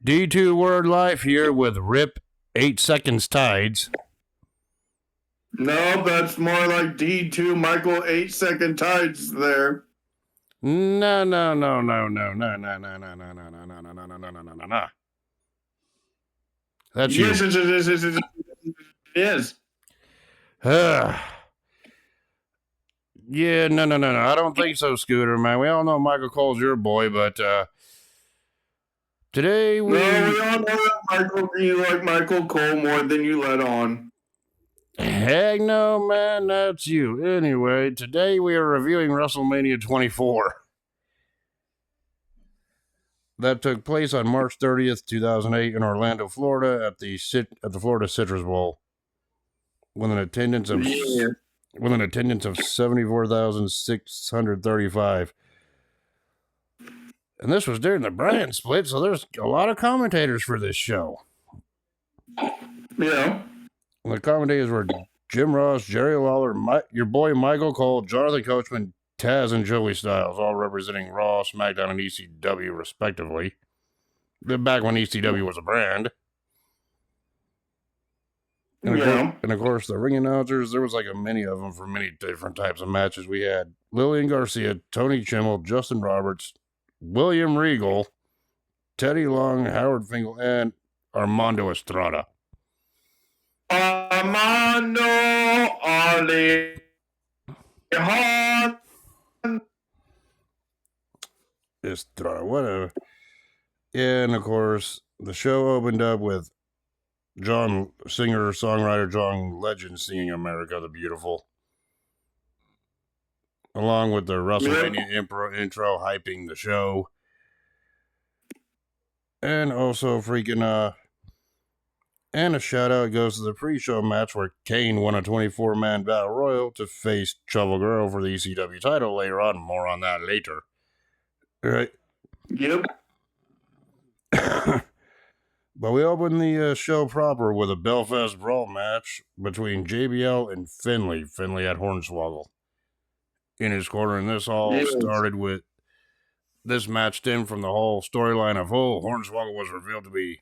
D2 Word Life here with Rip 8 Seconds Tides. No, that's more like D2 Michael 8-second tides there. No. That's you. Yes, it is. Yeah, no. I don't think so, Scooter, man. We all know Michael Cole's your boy, but today we... No, we all know that Michael, you like Michael Cole more than you let on. Heck no, man, that's you. Anyway, today we are reviewing WrestleMania 24. That took place on March 30th, 2008 in Orlando, Florida at the Florida Citrus Bowl with an attendance of 74,635. And this was during the brand split, so there's a lot of commentators for this show. Yeah. And the commentators were Jim Ross, Jerry Lawler, your boy Michael Cole, Jonathan Coachman, Taz, and Joey Styles, all representing Raw, SmackDown, and ECW, respectively. Back when ECW was a brand. And of course, the ring announcers, there was like many of them for many different types of matches. We had Lillian Garcia, Tony Chimmel, Justin Roberts, William Regal, Teddy Long, Howard Finkel, and Armando Estrada. Armando Estrada, whatever. And of course, the show opened up with singer-songwriter John Legend singing America the Beautiful, along with the WrestleMania intro hyping the show. And also and a shout out goes to the pre-show match where Kane won a 24-man battle royal to face Chavo Guerrero for the ECW title later on. More on that later. Right? Yep. But we opened the show proper with a Belfast Brawl match between JBL and Finlay. Finlay had Hornswoggle in his corner, and this all started with this match stemmed from the whole storyline of Hornswoggle was revealed to be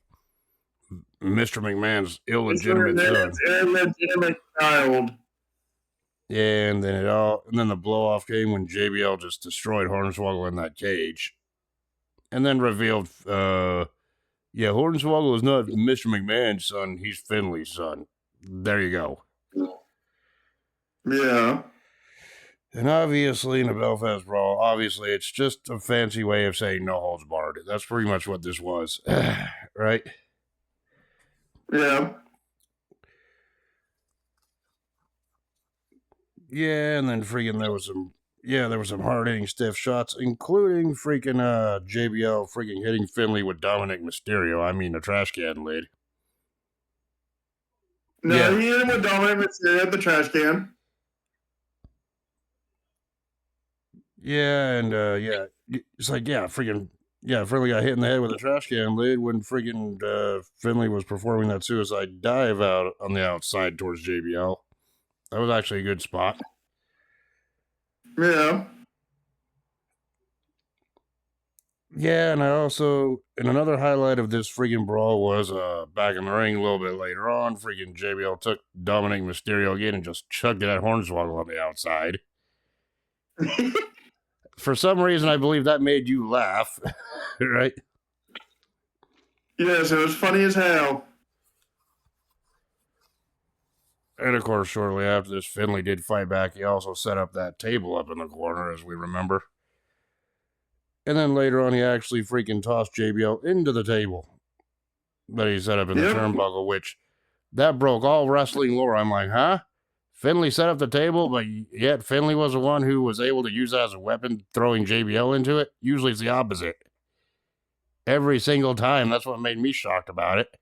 Mr. McMahon's illegitimate son. Illegitimate child. Yeah, and then the blow off came when JBL just destroyed Hornswoggle in that cage, and then revealed, Hornswoggle is not Mr. McMahon's son; he's Finlay's son. There you go. Yeah. And obviously, in a Belfast Brawl, it's just a fancy way of saying no holds barred. That's pretty much what this was, right? Yeah. Yeah, and then there was some hard-hitting stiff shots, including JBL hitting Finlay with Dominic Mysterio. I mean, the trash can lid. No, he hit him with Dominic Mysterio at the trash can. Yeah, and it's like, Finlay got hit in the head with a trash can lid when Finlay was performing that suicide dive out on the outside towards JBL. That was actually a good spot. Yeah. Yeah, and another highlight of this brawl was back in the ring a little bit later on, JBL took Dominic Mysterio again and just chugged it at Hornswoggle on the outside. For some reason, I believe that made you laugh, right? Yes, it was funny as hell. And of course, shortly after this, Finlay did fight back. He also set up that table up in the corner, as we remember. And then later on, he actually tossed JBL into the table that he set up in the turnbuckle, which that broke all wrestling lore. I'm like, huh? Finlay set up the table, but yet Finlay was the one who was able to use that as a weapon, throwing JBL into it. Usually it's the opposite. Every single time. That's what made me shocked about it.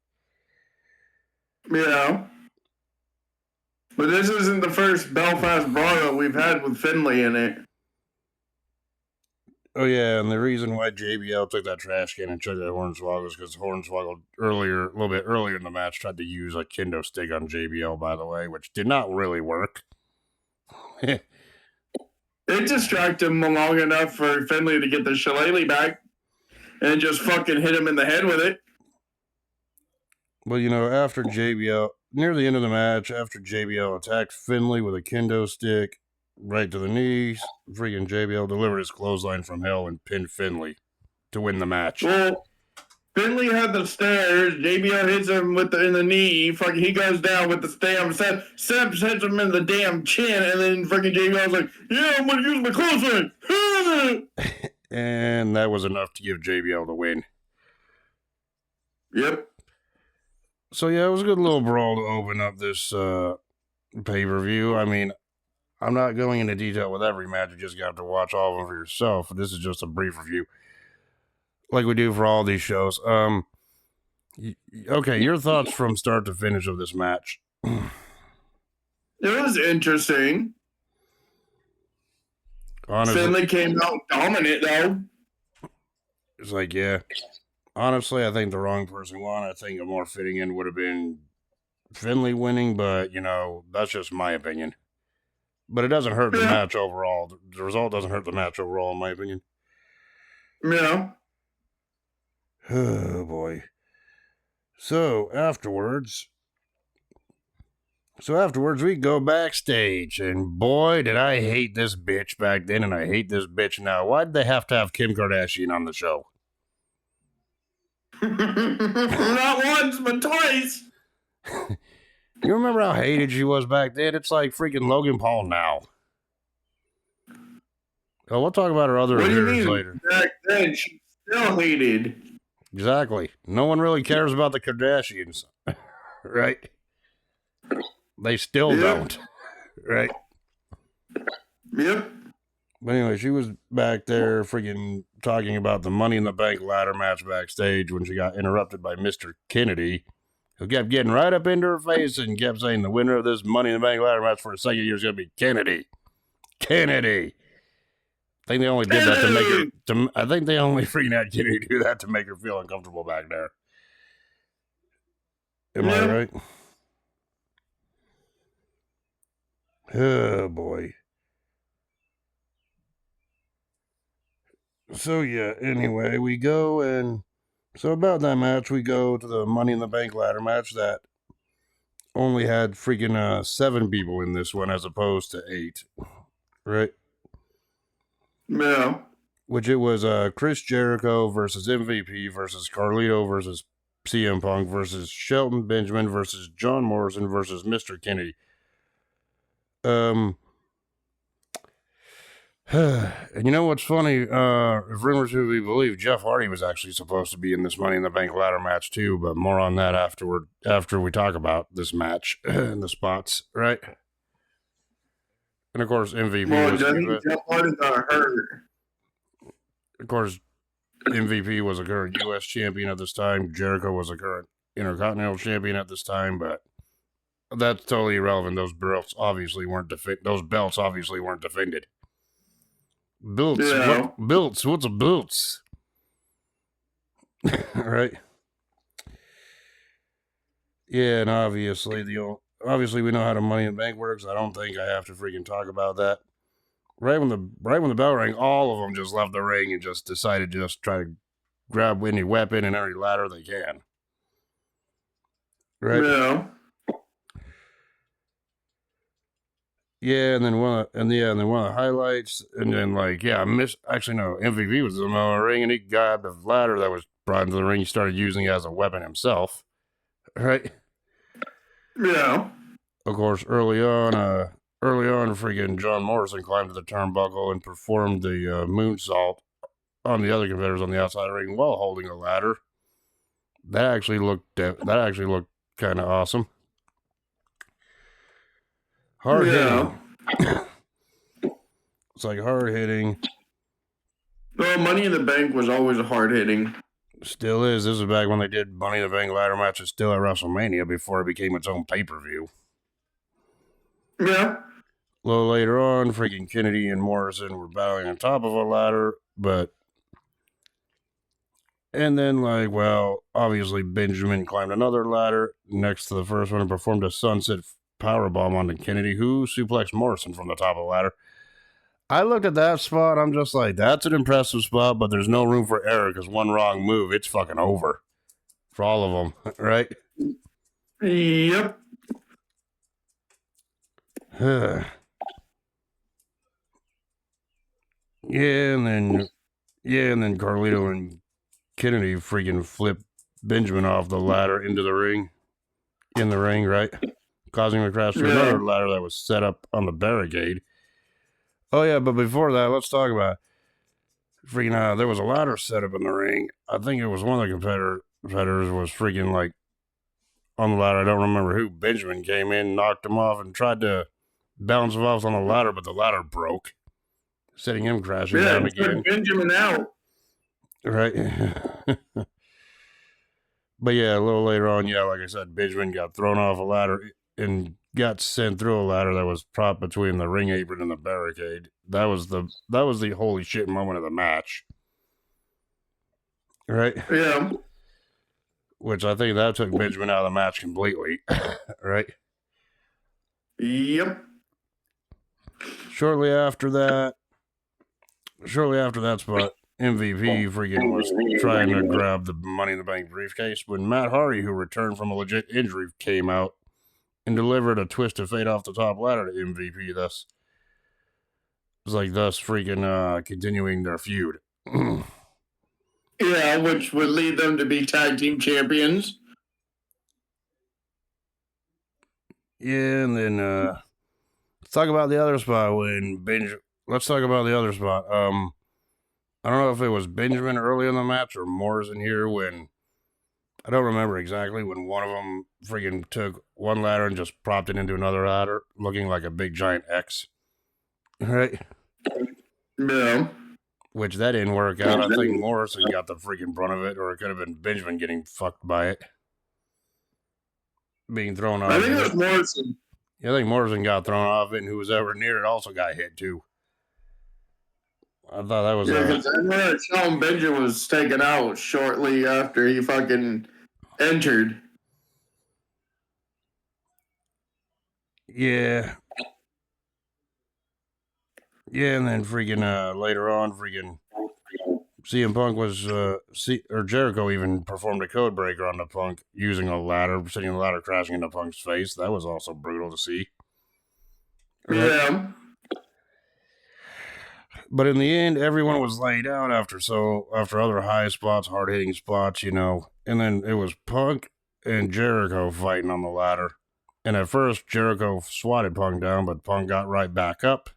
Yeah. But this isn't the first Belfast Brawl that we've had with Finlay in it. Oh, yeah, and the reason why JBL took that trash can and chugged at Hornswoggle is because Hornswoggle a little bit earlier in the match, tried to use a kendo stick on JBL, by the way, which did not really work. It distracted him long enough for Finlay to get the shillelagh back and just fucking hit him in the head with it. But, you know, after JBL, near the end of the match, after JBL attacked Finlay with a kendo stick right to the knees, freaking JBL delivered his clothesline from hell and pinned Finlay to win the match. Well, Finlay had the stairs. JBL hits him in the knee. Fucking, he goes down with the stamp. Seb hits him in the damn chin, and then fucking JBL's like, "Yeah, I'm gonna use my clothesline." And that was enough to give JBL the win. Yep. So yeah, it was a good little brawl to open up this pay-per-view. I mean, I'm not going into detail with every match. You just got to watch all of them for yourself. This is just a brief review, like we do for all these shows. Okay, your thoughts from start to finish of this match? It was interesting. Honestly, Finlay came out dominant, though. It's like, yeah. Honestly, I think the wrong person won. I think a more fitting end would have been Finlay winning, but, you know, that's just my opinion. But it doesn't hurt the match overall. The result doesn't hurt the match overall, in my opinion. Yeah. Oh, boy. So, afterwards, we go backstage, and boy, did I hate this bitch back then, and I hate this bitch now. Why'd they have to have Kim Kardashian on the show? Not once, but twice. You remember how hated she was back then? It's like freaking Logan Paul now. Oh, we'll talk about her other years later. Back then, she still hated. Exactly. No one really cares about the Kardashians, right? They still don't, right? Yep. But anyway, she was back there freaking talking about the Money in the Bank ladder match backstage when she got interrupted by Mr. Kennedy, who kept getting right up into her face and kept saying the winner of this Money in the Bank ladder match for the second year is going to be Kennedy. Kennedy. I think they only did that to make her. I think they only freaking had Kennedy do that to make her feel uncomfortable back there. Am I right? Oh boy. So yeah, anyway, we go and so about that match, we go to the Money in the Bank ladder match that only had freaking 7 people in this one as opposed to 8, right? Yeah. Which it was Chris Jericho versus MVP versus Carlito versus CM Punk versus Shelton Benjamin versus John Morrison versus Mr. Kennedy. And you know what's funny? If rumors to be believed, Jeff Hardy was actually supposed to be in this Money in the Bank ladder match too, but more on that after we talk about this match and the spots, right? And of course, MVP. Well, Jeff Hardy got hurt. Of course, MVP was a current U.S. champion at this time. Jericho was a current Intercontinental champion at this time, but that's totally irrelevant. Those belts obviously weren't defended. Belts, Yeah. what's a belts? Right? Yeah, and obviously we know how the Money in the Bank works. I don't think I have to freaking talk about that. Right when the bell rang, all of them just left the ring and just decided to just try to grab any weapon and every ladder they can. Right? Yeah. Yeah, and then one of the highlights, and then MVP was in the ring, and he grabbed a ladder that was brought into the ring. He started using it as a weapon himself, right? Yeah. Of course, early on, freaking John Morrison climbed to the turnbuckle and performed the moonsault on the other competitors on the outside of the ring while holding a ladder. That actually looked kind of awesome. Hard hitting. It's like hard hitting. Well, Money in the Bank was always hard hitting. Still is. This is back when they did Money in the Bank ladder matches still at WrestleMania before it became its own pay-per-view. Yeah. A little later on, freaking Kennedy and Morrison were battling on top of a ladder, and then, obviously Benjamin climbed another ladder next to the first one and performed a sunset powerbomb onto Kennedy, who suplexed Morrison from the top of the ladder. I looked at that spot, I'm just like, that's an impressive spot, but there's no room for error because one wrong move, it's fucking over. For all of them, right? Yep. And then Carlito and Kennedy freaking flipped Benjamin off the ladder into the ring, in the ring, right? Causing him to crash through another ladder that was set up on the barricade. Oh yeah, but before that, let's talk about freaking. There was a ladder set up in the ring. I think it was one of the competitors was freaking like on the ladder. I don't remember who. Benjamin came in, knocked him off, and tried to bounce him off on the ladder, but the ladder broke, setting him crashing down again. Benjamin out. Right. But yeah, a little later on, yeah, like I said, Benjamin got thrown off a ladder and got sent through a ladder that was propped between the ring apron and the barricade. That was the holy shit moment of the match. Right? Yeah. Which I think that took Benjamin out of the match completely. Right? Yep. Shortly after that spot, MVP freaking was trying to grab the Money in the Bank briefcase when Matt Hardy, who returned from a legit injury, came out and delivered a twist of fate off the top ladder to MVP. Thus freaking continuing their feud. Yeah, which would lead them to be tag team champions. Yeah, and then let's talk about the other spot Let's talk about the other spot. I don't know if it was Benjamin early in the match or Morrison here when I don't remember exactly when one of them freaking took one ladder and just propped it into another ladder, looking like a big giant X. Right? Yeah. Which that didn't work out. I think Morrison got the freaking brunt of it, or it could have been Benjamin getting fucked by it. Being thrown off. I think it was Morrison. Yeah, I think Morrison got thrown off it, and who was ever near it also got hit too. I thought that was because I know Shelton Benjamin was taken out shortly after he fucking entered. Yeah. Yeah, and then freaking later on, freaking CM Punk was Jericho even performed a code breaker on the Punk using a ladder, sitting on the ladder, crashing into Punk's face. That was also brutal to see. Right? Yeah. But in the end, everyone was laid out after other high spots, hard hitting spots, you know. And then it was Punk and Jericho fighting on the ladder. And at first, Jericho swatted Punk down, but Punk got right back up.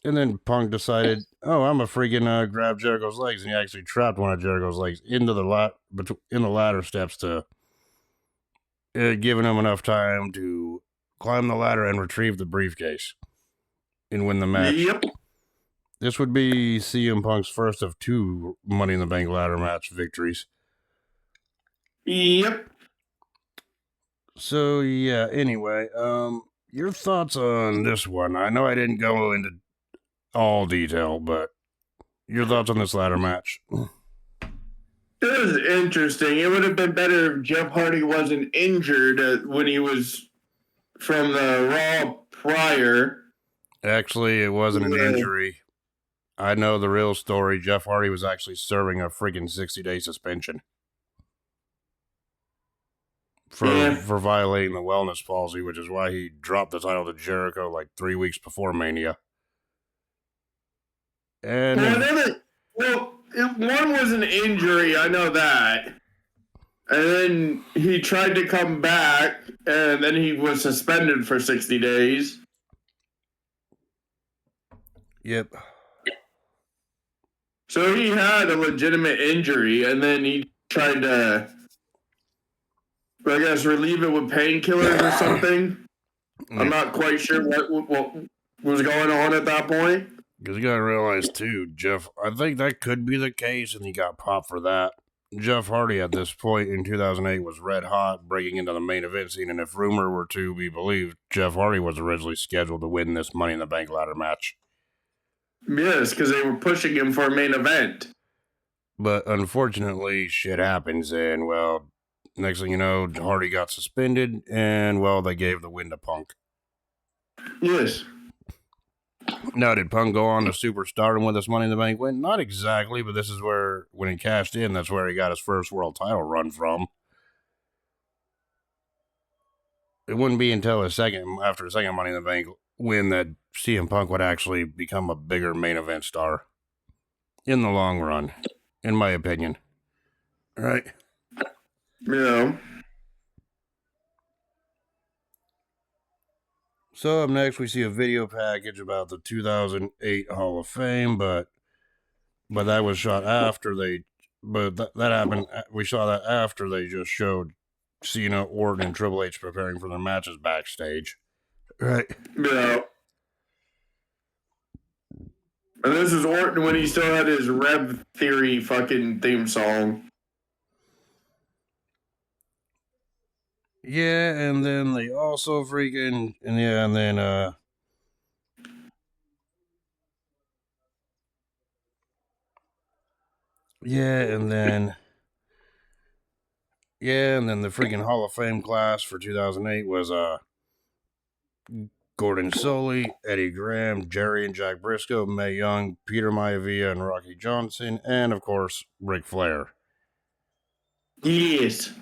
And then Punk decided, oh, I'm a freaking grab Jericho's legs, and he actually trapped one of Jericho's legs into in the ladder steps to giving him enough time to climb the ladder and retrieve the briefcase and win the match. Yep. This would be CM Punk's first of 2 Money in the Bank ladder match victories. Yep. So yeah, anyway, your thoughts on this one? I know I didn't go into all detail, but your thoughts on this ladder match? It was interesting. It would have been better if Jeff Hardy wasn't injured when he was from the Raw prior. Actually, it wasn't an injury. I know the real story. Jeff Hardy was actually serving a freaking 60-day suspension for violating the wellness policy, which is why he dropped the title to Jericho like 3 weeks before Mania. And one was an injury, I know that. And then he tried to come back, and then he was suspended for 60 days. Yep. So he had a legitimate injury, and then he tried to, I guess, relieve it with painkillers or something. I'm not quite sure what was going on at that point. Because you gotta realize, too, Jeff, I think that could be the case, and he got popped for that. Jeff Hardy, at this point in 2008, was red hot, breaking into the main event scene, and if rumor were to be believed, Jeff Hardy was originally scheduled to win this Money in the Bank ladder match. Yes, because they were pushing him for a main event. But unfortunately, shit happens, and, well, next thing you know, Hardy got suspended, and, well, they gave the win to Punk. Yes. Now, did Punk go on to superstardom with this Money in the Bank win? Not exactly, but this is where, when he cashed in, that's where he got his first world title run from. it wouldn't be until after a second Money in the Bank win that CM Punk would actually become a bigger main event star in the long run, in my opinion. Right? Yeah. So up next, we see a video package about the 2008 Hall of Fame, but that was shot after they. But that happened. We saw that after they just showed Cena, Orton, and Triple H preparing for their matches backstage. Right. Yeah. And this is Orton when he still had his Rev Theory fucking theme song. Yeah, and then they also freaking and then the freaking Hall of Fame class for 2008 was Gordon Solie, Eddie Graham, Jerry and Jack Briscoe, Mae Young, Peter Maivia and Rocky Johnson, and of course Ric Flair. Yes.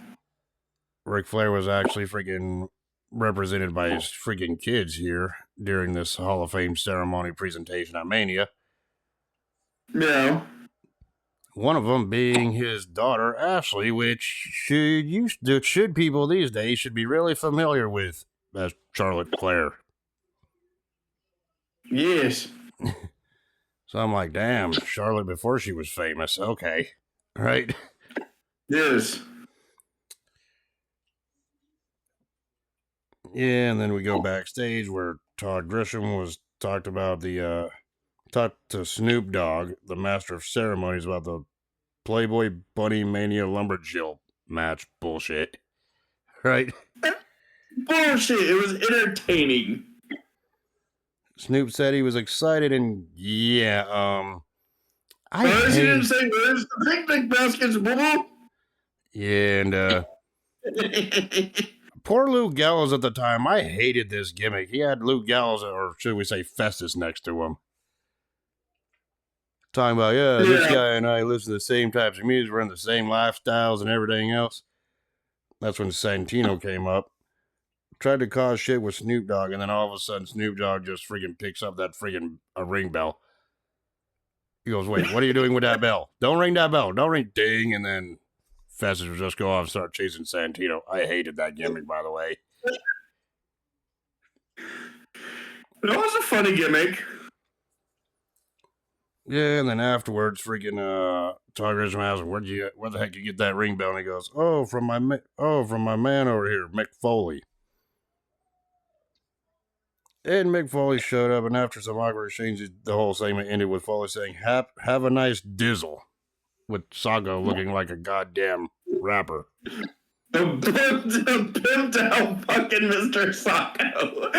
Ric Flair was actually freaking represented by his freaking kids here during this Hall of Fame ceremony presentation at Mania. Yeah. One of them being his daughter, Ashley, which should people these days should be really familiar with as Charlotte Flair. Yes. So I'm like, damn, Charlotte before she was famous. Okay. Right? Yes. Yeah, and then we go backstage where Todd Grisham was talked to Snoop Dogg, the master of ceremonies, about the Playboy Bunny Mania Lumberjill match bullshit. Right? Bullshit. It was entertaining. Snoop said he was excited and He didn't say, where's the picnic baskets, boo? Yeah, and poor Luke Gallows at the time. I hated this gimmick. He had Luke Gallows, or should we say Festus, next to him. Talking about, this guy and I listen to the same types of music, we're in the same lifestyles and everything else. That's when Santino came up. Tried to cause shit with Snoop Dogg, and then all of a sudden Snoop Dogg just freaking picks up that freaking ring bell. He goes, wait, what are you doing with that bell? Don't ring that bell. Don't ring, ding. And then Festus would just go off and start chasing Santino. I hated that gimmick, by the way. It was a funny gimmick. Yeah, and then afterwards, freaking Todd Grisham asks, where the heck you get that ring bell? And he goes, from my man over here, Mick Foley. And Mick Foley showed up, and after some awkward exchanges, the whole segment ended with Foley saying, have a nice dizzle, with Sago looking like a goddamn rapper. The pimped out fucking Mr. Sago.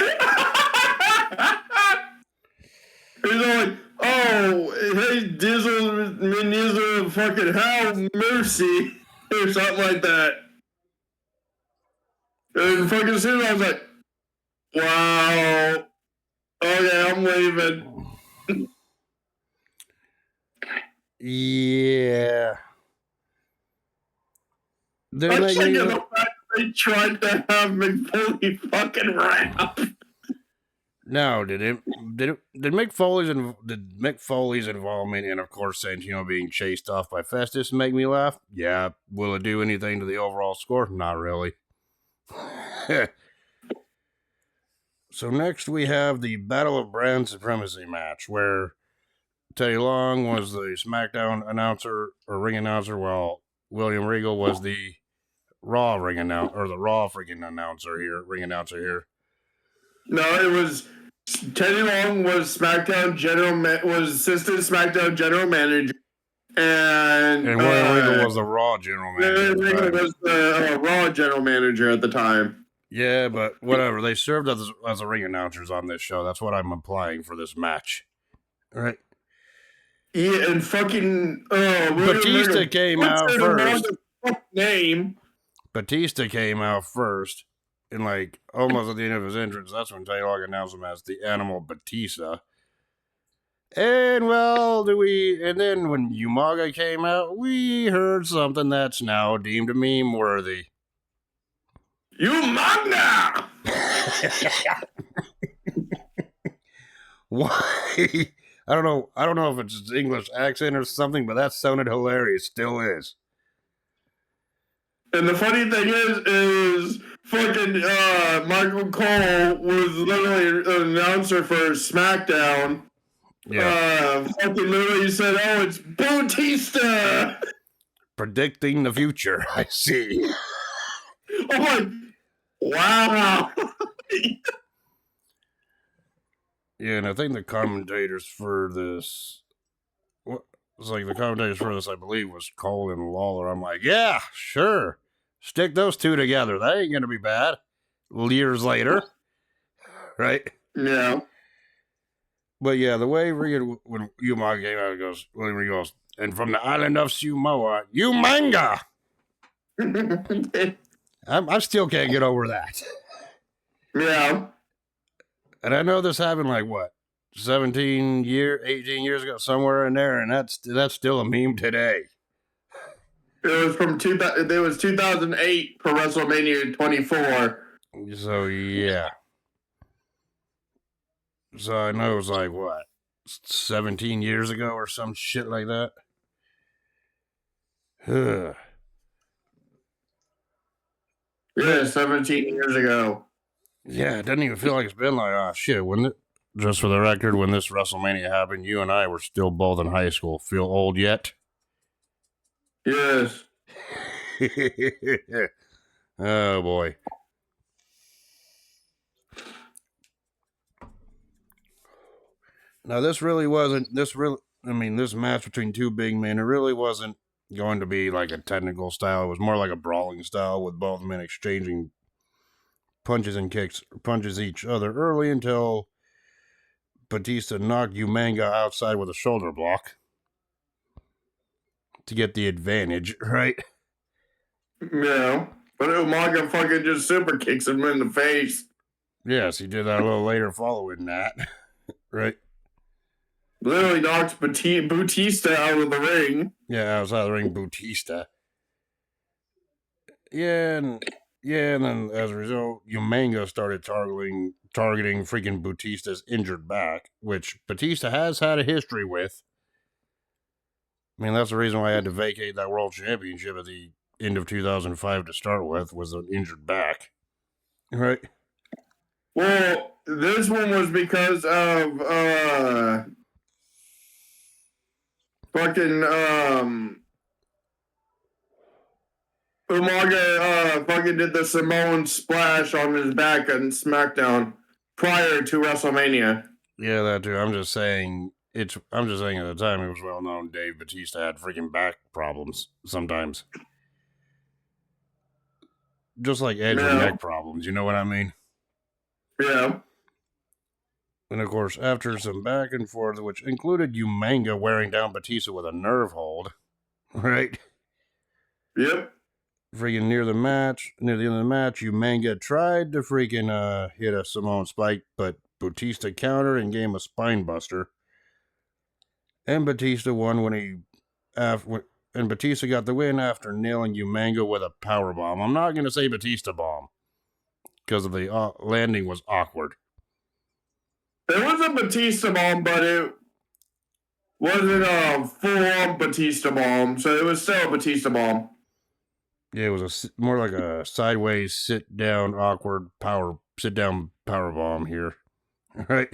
He's like, hey, Dizzle, Minizzle, fucking how mercy, or something like that. And fucking soon I was like, wow. Okay, I'm leaving. Yeah. The fact that they tried to have McFoley fucking rap. No, did Mick Foley's involvement and of course Santino being chased off by Festus make me laugh? Yeah. Will it do anything to the overall score? Not really. So next we have the Battle of Brand Supremacy match, where Teddy Long was the SmackDown announcer or ring announcer, while William Regal was the Raw ring announcer, or the Raw freaking ring announcer here. No, it was Teddy Long was SmackDown assistant SmackDown general manager, and William Regal was the Raw general manager. William Regal was the Raw general manager at the time. Yeah, but whatever. They served as the ring announcers on this show. That's what I'm implying for this match. All right. Yeah, and fucking Batista came out first. Name. Batista came out first, and like almost at the end of his entrance, that's when Teddy Long announced him as the Animal Batista. And then when Umaga came out, we heard something that's now deemed meme worthy. Umaga! Why? I don't know. I don't know if it's his English accent or something, but that sounded hilarious. Still is. And the funny thing is fucking Michael Cole was literally an announcer for SmackDown. Yeah. Fucking literally said, "Oh, it's Bautista." Predicting the future. I see. I'm like, wow. Yeah, and I think the commentators for this, it's like the commentators for this, I believe, was Cole and Lawler. I'm like, yeah, sure, stick those two together. That ain't gonna be bad. Years later, right? Yeah. But yeah, the way when Umaga came out, he goes, and from the island of Samoa, Umanga. I still can't get over that. Yeah. And I know this happened like what, 18 years ago, somewhere in there, and that's still a meme today. It was from 2008 for WrestleMania 24. So yeah. So I know it was like what, 17 years ago or some shit like that. Yeah, 17 years ago. Yeah, it doesn't even feel like it's been like, oh shit, wouldn't it? Just for the record, when this WrestleMania happened, you and I were still both in high school. Feel old yet? Yes. Oh boy. Now this match between two big men, it really wasn't going to be like a technical style. It was more like a brawling style with both men exchanging punches each other early until Batista knocked Umanga outside with a shoulder block to get the advantage, right? Yeah. But Umaga fucking just super kicks him in the face. Yes, he did that a little later following that, right? Literally knocks Bautista out of the ring. Yeah, outside of the ring, Bautista. Yeah, and then as a result, Umanga started targeting freaking Bautista's injured back, which Batista has had a history with. I mean, that's the reason why I had to vacate that world championship at the end of 2005 to start with, was an injured back. Right? Well, this one was because of fucking Umaga fucking did the Samoan splash on his back on SmackDown prior to WrestleMania. Yeah, that too. I'm just saying at the time it was well known Dave Batista had freaking back problems sometimes. Just like Edge with neck problems, you know what I mean? Yeah. And of course, after some back and forth, which included Umanga wearing down Batista with a nerve hold, right? Yep. Freaking near the end of the match, Umanga tried to freaking hit a Samoan spike, but Batista countered and gave him a spine buster. And Batista won and Batista got the win after nailing Umanga with a power bomb. I'm not going to say Batista bomb because of the landing was awkward. There was a Batista bomb, but it wasn't a full-on Batista bomb, so it was still a Batista bomb. Yeah, it was more like a sideways sit-down power bomb here. Right?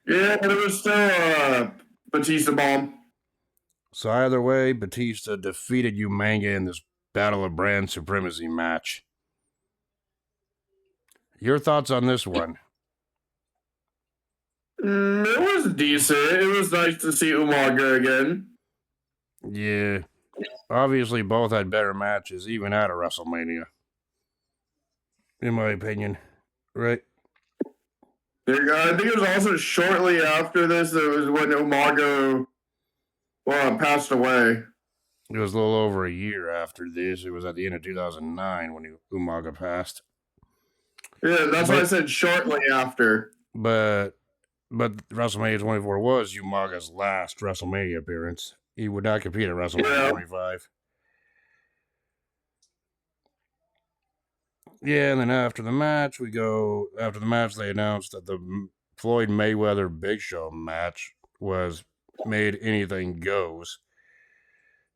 Yeah, but it was still a Batista bomb. So either way, Batista defeated Umanga in this Battle of Brand Supremacy match. Your thoughts on this one? It was decent. It was nice to see Umaga again. Yeah. Obviously, both had better matches, even at a WrestleMania. In my opinion. Right? I think it was also shortly after this that was when Umaga passed away. It was a little over a year after this. It was at the end of 2009 when Umaga passed. Yeah, that's why I said shortly after. But WrestleMania 24 was Umaga's last WrestleMania appearance. He would not compete at WrestleMania 25. Yeah, and then after the match, they announced that the Floyd Mayweather Big Show match was made anything goes.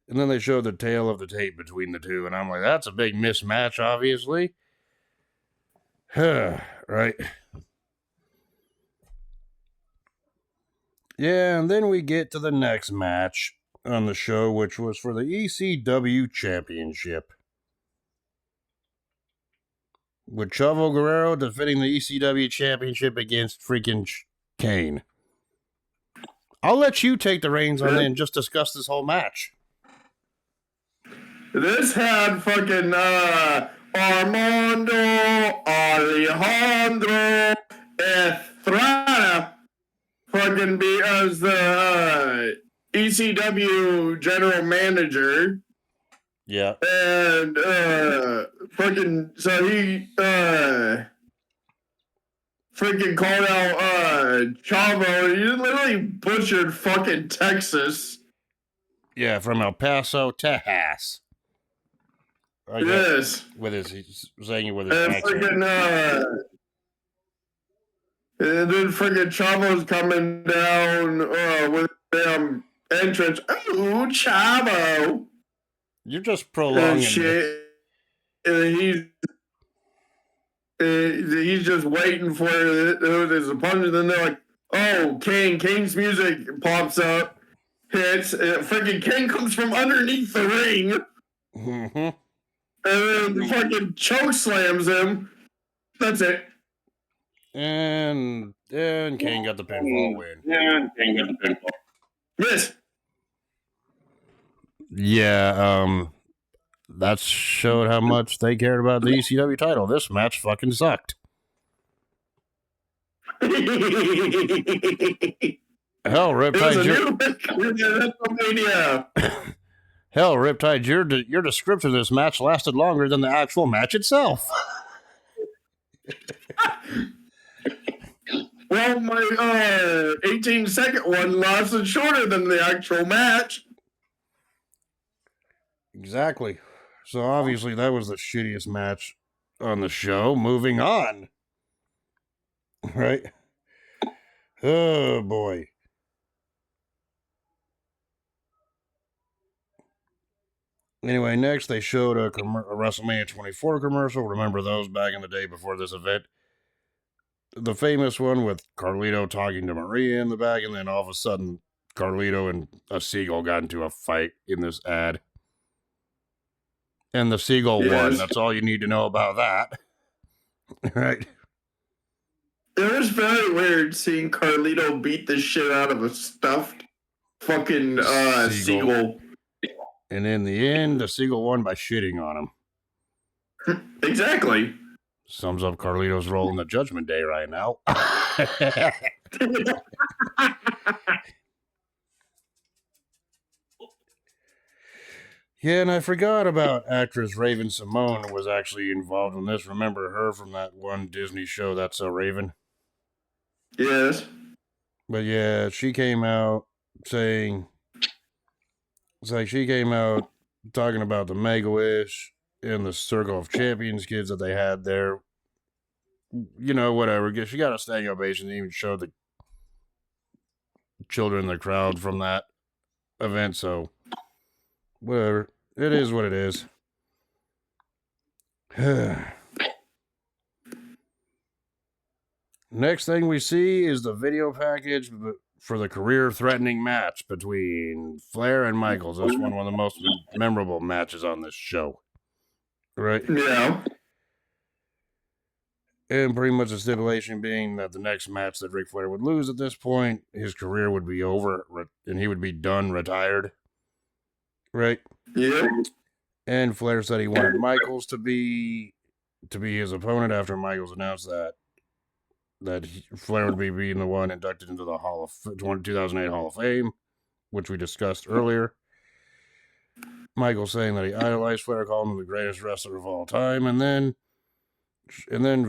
And then they showed the tail of the tape between the two, and I'm like, that's a big mismatch, obviously. Right? Yeah, and then we get to the next match on the show, which was for the ECW Championship. With Chavo Guerrero defending the ECW Championship against freaking Kane. I'll let you take the reins on it and just discuss this whole match. This had fucking Armando Alejandro Estrada fucking be as the ECW general manager. Yeah. And fucking so he freaking called out Chavo. He literally butchered fucking Texas. Yeah, from El Paso, Texas. Yes. With his saying it with his and accent. Freaking, and then freaking Chavo's coming down with damn entrance. Oh, Chavo. You're just prolonging and shit. And he's just waiting for his opponent. And they're like, oh, Kane. Kane's music pops up, hits. Freaking Kane comes from underneath the ring. Mm-hmm. And then fucking choke slams him. That's it. And Kane got the pinfall win. Yes. Yeah, that showed how much they cared about the ECW title. This match fucking sucked. Hell, Riptide, Hell, Riptide, your description of this match lasted longer than the actual match itself. Well, my 18-second one lasted shorter than the actual match. Exactly. So obviously that was the shittiest match on the show. Moving on. Right? Oh, boy. Anyway, next they showed a WrestleMania 24 commercial. Remember those back in the day before this event? The famous one with Carlito talking to Maria in the back, and then all of a sudden Carlito and a seagull got into a fight in this ad. And the seagull won. That's all you need to know about that. Right? It was very weird seeing Carlito beat the shit out of a stuffed fucking seagull. And in the end, the seagull won by shitting on him. Exactly. Sums up Carlito's role in the Judgment Day right now. Yeah, and I forgot about actress Raven Simone was actually involved in this. Remember her from that one Disney show, That's So Raven? Yes. But yeah, she came out saying, it's like she came out talking about the Make-A-Wish and the Circle of Champions kids that they had there. You know, whatever. She got a standing ovation and even showed the children in the crowd from that event, so whatever. It is what it is. Next thing we see is the video package for the career-threatening match between Flair and Michaels. That's one of the most memorable matches on this show. Right? Yeah. And pretty much the stipulation being that the next match that Ric Flair would lose at this point, his career would be over and he would be done, retired. Right? Yeah. And Flair said he wanted Michaels to be his opponent after Michaels announced that Flair would be being the one inducted into the 2008 Hall of Fame, which we discussed earlier. Michaels saying that he idolized Flair, called him the greatest wrestler of all time, and then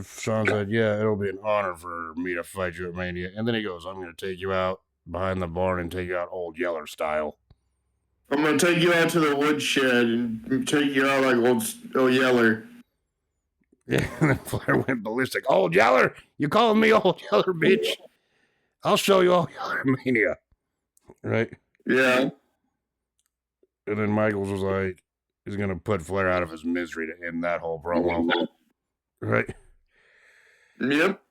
Shawn said, yeah, it'll be an honor for me to fight you at Mania. And then he goes, I'm going to take you out behind the barn and take you out Old Yeller style. I'm going to take you out to the woodshed and take you out like old Yeller. Yeah, and then Flair went ballistic. Old Yeller, you calling me Old Yeller, bitch? I'll show you Old Yeller Mania. Right? Yeah. And then Michaels was like, he's going to put Flair out of his misery to end that whole promo. Right? Yep.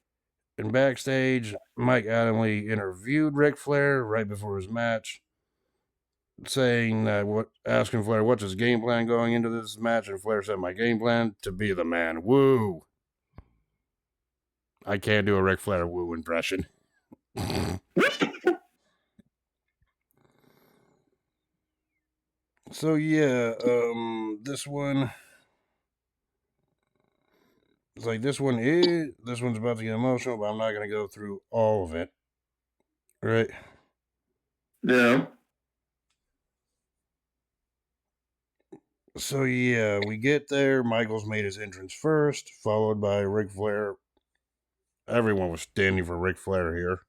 And backstage, Mike Adamle interviewed Ric Flair right before his match, saying that asking Flair what's his game plan going into this match, and Flair said, "My game plan to be the man." Woo! I can't do a Ric Flair woo impression. So yeah, this one. It's like this one's about to get emotional, but I'm not gonna go through all of it. Right? Yeah. So yeah, we get there. Michaels made his entrance first, followed by Ric Flair. Everyone was standing for Ric Flair here.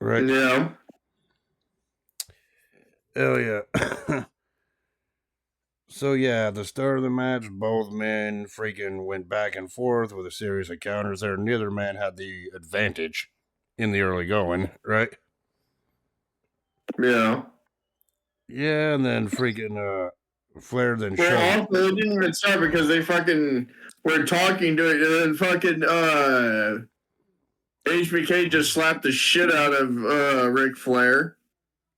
Right? Yeah. Hell yeah. So yeah, at the start of the match, both men freaking went back and forth with a series of counters there. Neither man had the advantage in the early going, right? Yeah. Yeah, and then freaking Flair then Well, shoved. also, it didn't even start because they fucking were talking to it, and then fucking HBK just slapped the shit out of Ric Flair.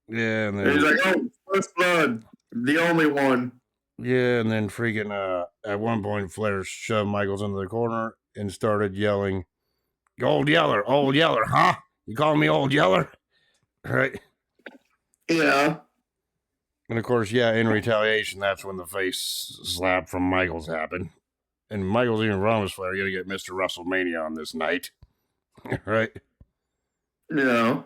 Yeah, and And then he's like, "Oh, first blood, the only one." yeah, and then freaking at one point Flair shoved Michaels into the corner and started yelling, Old Yeller, huh? You calling me Old Yeller? Right? Yeah. And of course, yeah, in retaliation, that's when the face slap from Michaels happened. And Michaels even promised Flair, you're going to get Mr. WrestleMania on this night. Right? Yeah.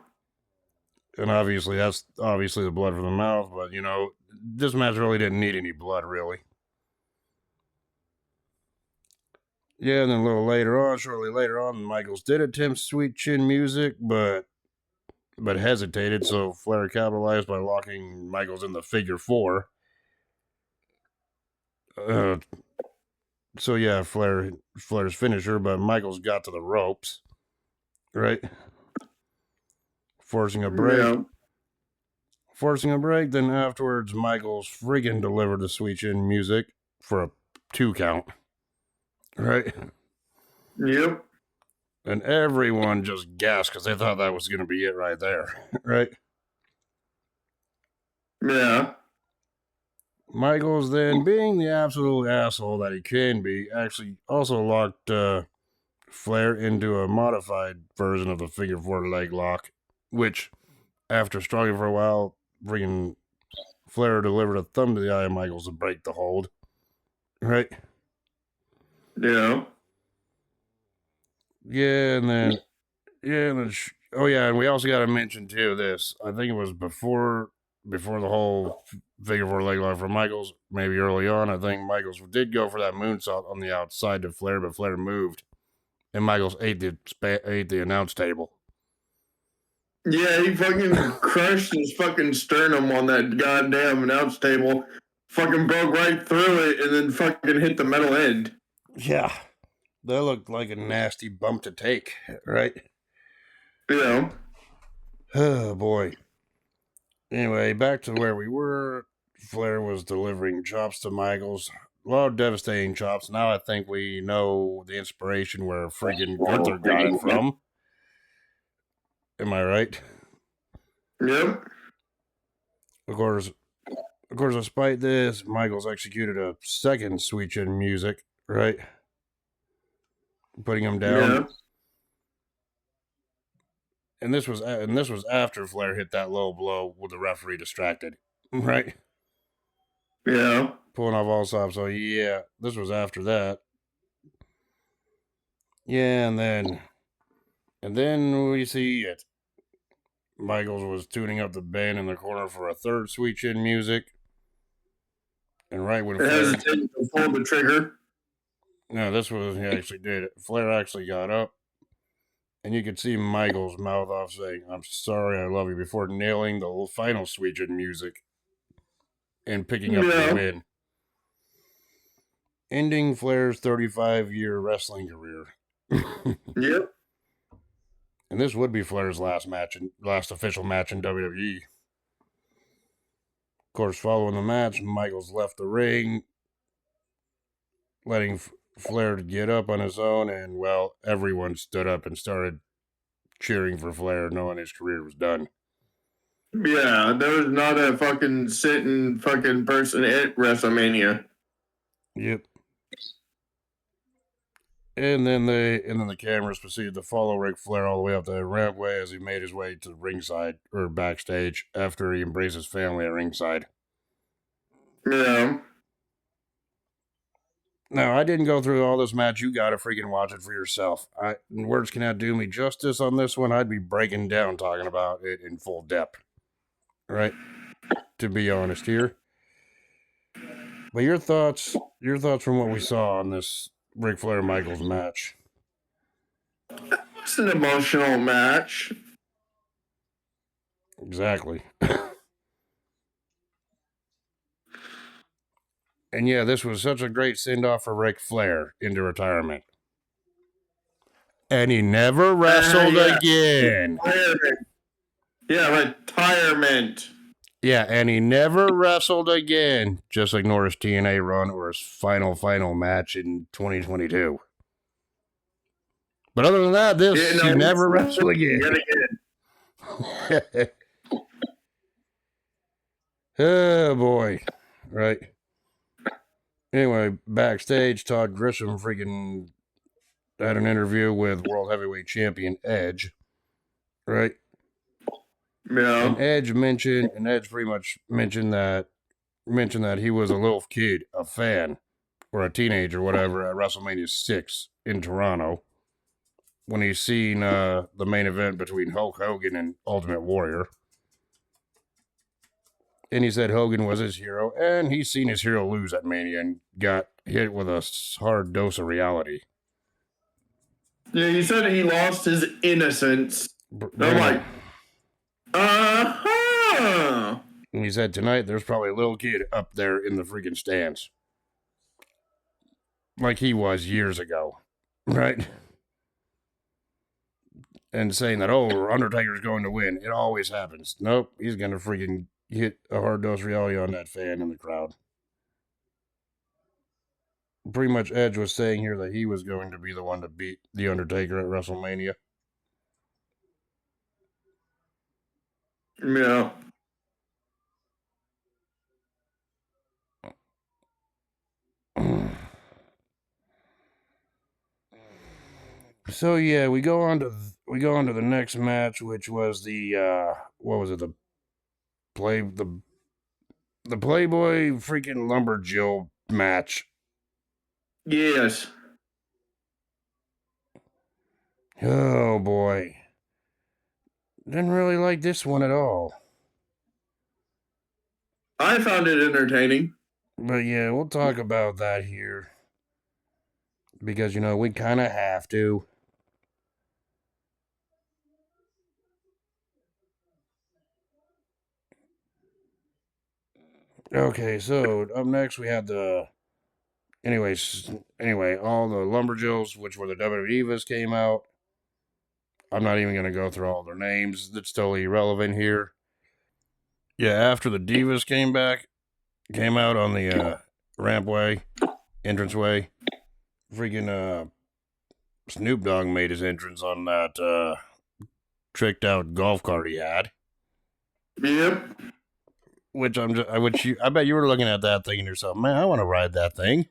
And obviously, that's obviously the blood from the mouth, but you know, this match really didn't need any blood, really. Yeah, and then a little later on, shortly later on, Michaels did attempt sweet chin music, but hesitated, so Flair capitalized by locking Michaels in the figure four. So yeah, Flair's finisher, but Michaels got to the ropes, right? Forcing a break. Yeah. Then afterwards, Michaels friggin' delivered the sweet chin music for a 2 count, right? Yep. And everyone just gasped because they thought that was going to be it right there, right? Yeah. Michaels then, being the absolute asshole that he can be, actually also locked Flair into a modified version of the figure four leg lock, which, after struggling for a while, freaking Flair delivered a thumb to the eye of Michaels to break the hold. Right? Yeah. Yeah, and then, oh yeah, and we also got to mention too this. I think it was before the whole figure four leg lock for Michaels, maybe early on. I think Michaels did go for that moonsault on the outside to Flair, but Flair moved, and Michaels ate the announce table. Yeah, he fucking crushed his fucking sternum on that goddamn announce table. Fucking broke right through it and then fucking hit the metal end. Yeah, that looked like a nasty bump to take, right? Yeah. Oh boy. Anyway, back to where we were. Flair was delivering chops to Michaels. A lot of devastating chops. Now I think we know the inspiration where friggin' Gunther got it from. Am I right? Yep. Of course, despite this, Michaels executed a second sweet chin music, right? Putting him down. Yeah. And this was after Flair hit that low blow with the referee distracted, right? Yeah. Pulling off all stops. So yeah, this was after that. Yeah, and then we see it. Michaels was tuning up the band in the corner for a third sweet chin music. And right when It hesitated to pull the trigger. No, this was he actually did it. Flair actually got up. And you could see Michaels' mouth off saying, I'm sorry, I love you, before nailing the final sweet chin music and picking up the win. ending Flair's 35-year wrestling career. Yep. And this would be Flair's last official match in WWE. Of course, following the match, Michaels left the ring, letting Flair get up on his own, and, well, everyone stood up and started cheering for Flair, knowing his career was done. Yeah, there was not a fucking sitting fucking person at WrestleMania. Yep. And then the cameras proceeded to follow Ric Flair all the way up the rampway as he made his way to ringside or backstage after he embraced his family at ringside. Yeah. Now, I didn't go through all this match. You got to freaking watch it for yourself. Words cannot do me justice on this one. I'd be breaking down talking about it in full depth. Right? To be honest here. But your thoughts from what we saw on this Ric Flair Michaels match. It's an emotional match. Exactly. And yeah, this was such a great send-off for Ric Flair into retirement. And he never wrestled again. Retirement. Yeah, retirement. Yeah, and he never wrestled again, just like Norris TNA run or his final match in 2022. But other than that, he never wrestled again. Oh, boy. Right. Anyway, backstage, Todd Grisham freaking had an interview with World Heavyweight Champion Edge. Right? Yeah. And Edge pretty much mentioned that he was a little kid, a fan, or a teenager, whatever, at WrestleMania 6 in Toronto when he seen the main event between Hulk Hogan and Ultimate Warrior. And he said Hogan was his hero, and he's seen his hero lose at Mania and got hit with a hard dose of reality. Yeah, he said he lost his innocence. I'm like, uh-huh. And he said tonight there's probably a little kid up there in the freaking stands. Like he was years ago. Right? And saying that, oh, Undertaker's going to win. It always happens. Nope, he's going to freaking hit a hard dose reality on that fan in the crowd. Pretty much Edge was saying here that he was going to be the one to beat The Undertaker at WrestleMania. Yeah. So yeah, we go on to the next match, which was the what was it, the Playboy freaking Lumberjill match. Yes. Oh boy. Didn't really like this one at all. I found it entertaining. But yeah, we'll talk about that here. Because, we kind of have to. Okay, so up next we had Anyway, all the Lumberjills, which were the WWE Divas, came out. I'm not even going to go through all their names. That's totally irrelevant here. Yeah, after the Divas came out on the rampway, entranceway, freaking Snoop Dogg made his entrance on that tricked out golf cart he had. Yep. Which I bet you were looking at that thinking to yourself, man, I want to ride that thing.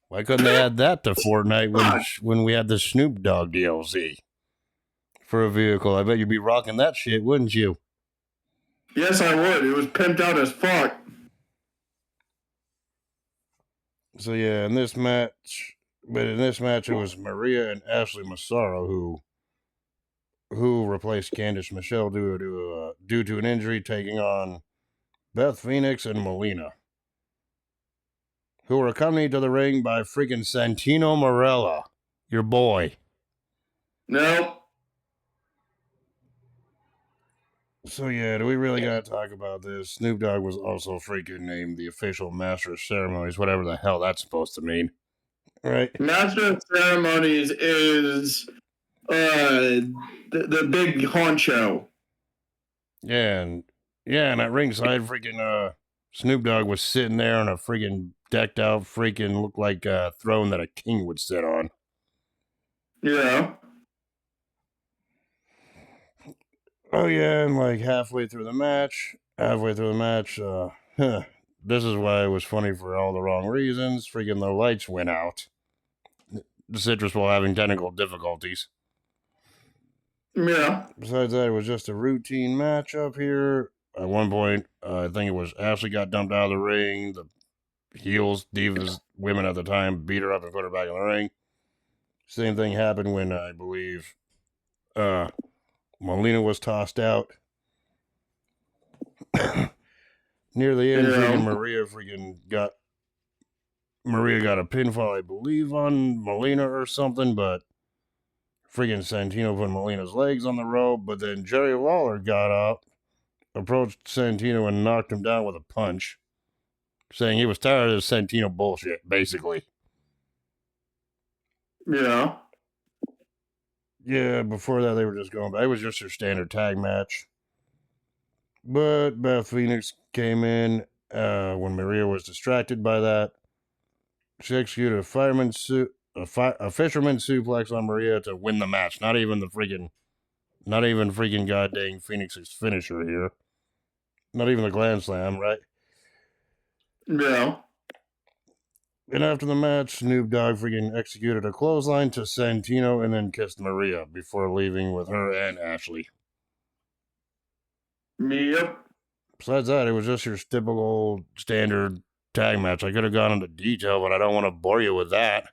Why couldn't they add that to Fortnite when we had the Snoop Dogg DLC for a vehicle? I bet you'd be rocking that shit, wouldn't you? Yes, I would. It was pimped out as fuck. So yeah, in this match, it was Maria and Ashley Massaro who replaced Candice Michelle due to an injury, taking on Beth Phoenix and Melina, who were accompanied to the ring by freaking Santino Marella, your boy. Nope. So yeah, do we really gotta talk about this? Snoop Dogg was also freaking named the official master of ceremonies, whatever the hell that's supposed to mean, right? Master of Ceremonies is the big honcho. And at ringside, freaking Snoop Dogg was sitting there on a freaking decked out, freaking looked like a throne that a king would sit on. Yeah. Oh yeah, and like halfway through the match, this is why it was funny for all the wrong reasons. Freaking the lights went out. The Citrus while having technical difficulties. Yeah. Besides that, it was just a routine match up here. At one point, I think it was Ashley got dumped out of the ring. The heels, divas, women at the time beat her up and put her back in the ring. Same thing happened when I believe Molina was tossed out. Near the end, Maria got a pinfall, I believe, on Molina or something, but freaking Santino put Molina's legs on the rope, but then Jerry Lawler got up, approached Santino and knocked him down with a punch, saying he was tired of this Santino bullshit, basically. Yeah. Yeah, before that they were just going back. It was just their standard tag match. But Beth Phoenix came in when Maria was distracted by that. She executed a fisherman suplex on Maria to win the match. Not even freaking goddamn Phoenix's finisher here. Not even the Grand Slam, right? Yeah. And after the match, Snoop Dogg freaking executed a clothesline to Santino and then kissed Maria before leaving with her and Ashley. Yep. Besides that, it was just your typical standard tag match. I could have gone into detail, but I don't want to bore you with that.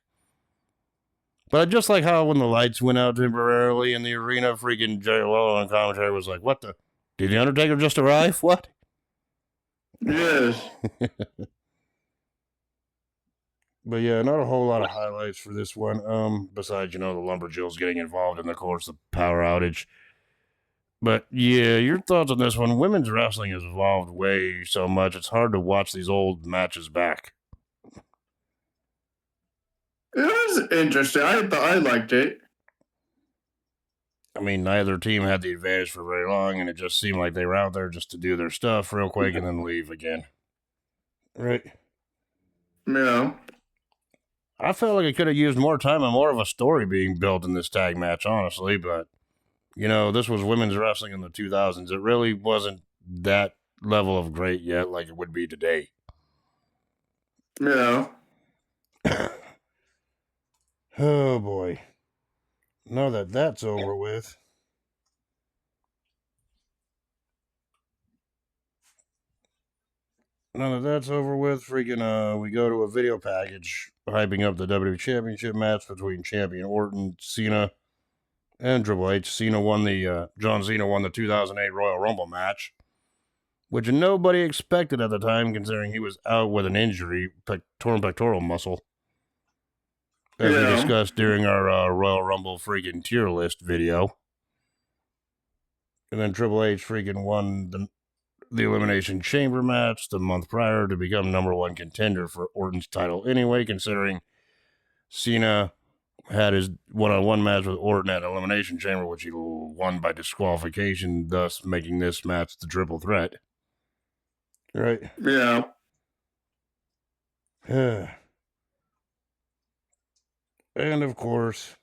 But I just like how when the lights went out temporarily in the arena, freaking Jerry Lawler on commentary was like, "What the? Did the Undertaker just arrive? What?" Yes. But yeah, not a whole lot of highlights for this one. Besides, the Lumberjills getting involved in the course of power outage. But yeah, your thoughts on this one? Women's wrestling has evolved way so much, it's hard to watch these old matches back. It was interesting. I liked it. I mean, neither team had the advantage for very long, and it just seemed like they were out there just to do their stuff real quick and then leave again. Right? Yeah. I felt like it could have used more time and more of a story being built in this tag match, honestly, but, this was women's wrestling in the 2000s. It really wasn't that level of great yet like it would be today. Yeah. Oh, boy. Now that that's over with. Freaking, we go to a video package hyping up the WWE Championship match between champion Orton, Cena, and Triple H. John Cena won the 2008 Royal Rumble match, which nobody expected at the time, considering he was out with an injury, torn pectoral muscle. As we discussed during our Royal Rumble freaking tier list video. And then Triple H freaking won the Elimination Chamber match the month prior to become number one contender for Orton's title anyway, considering Cena had his one-on-one match with Orton at Elimination Chamber, which he won by disqualification, thus making this match the triple threat. Right? Yeah. And of course,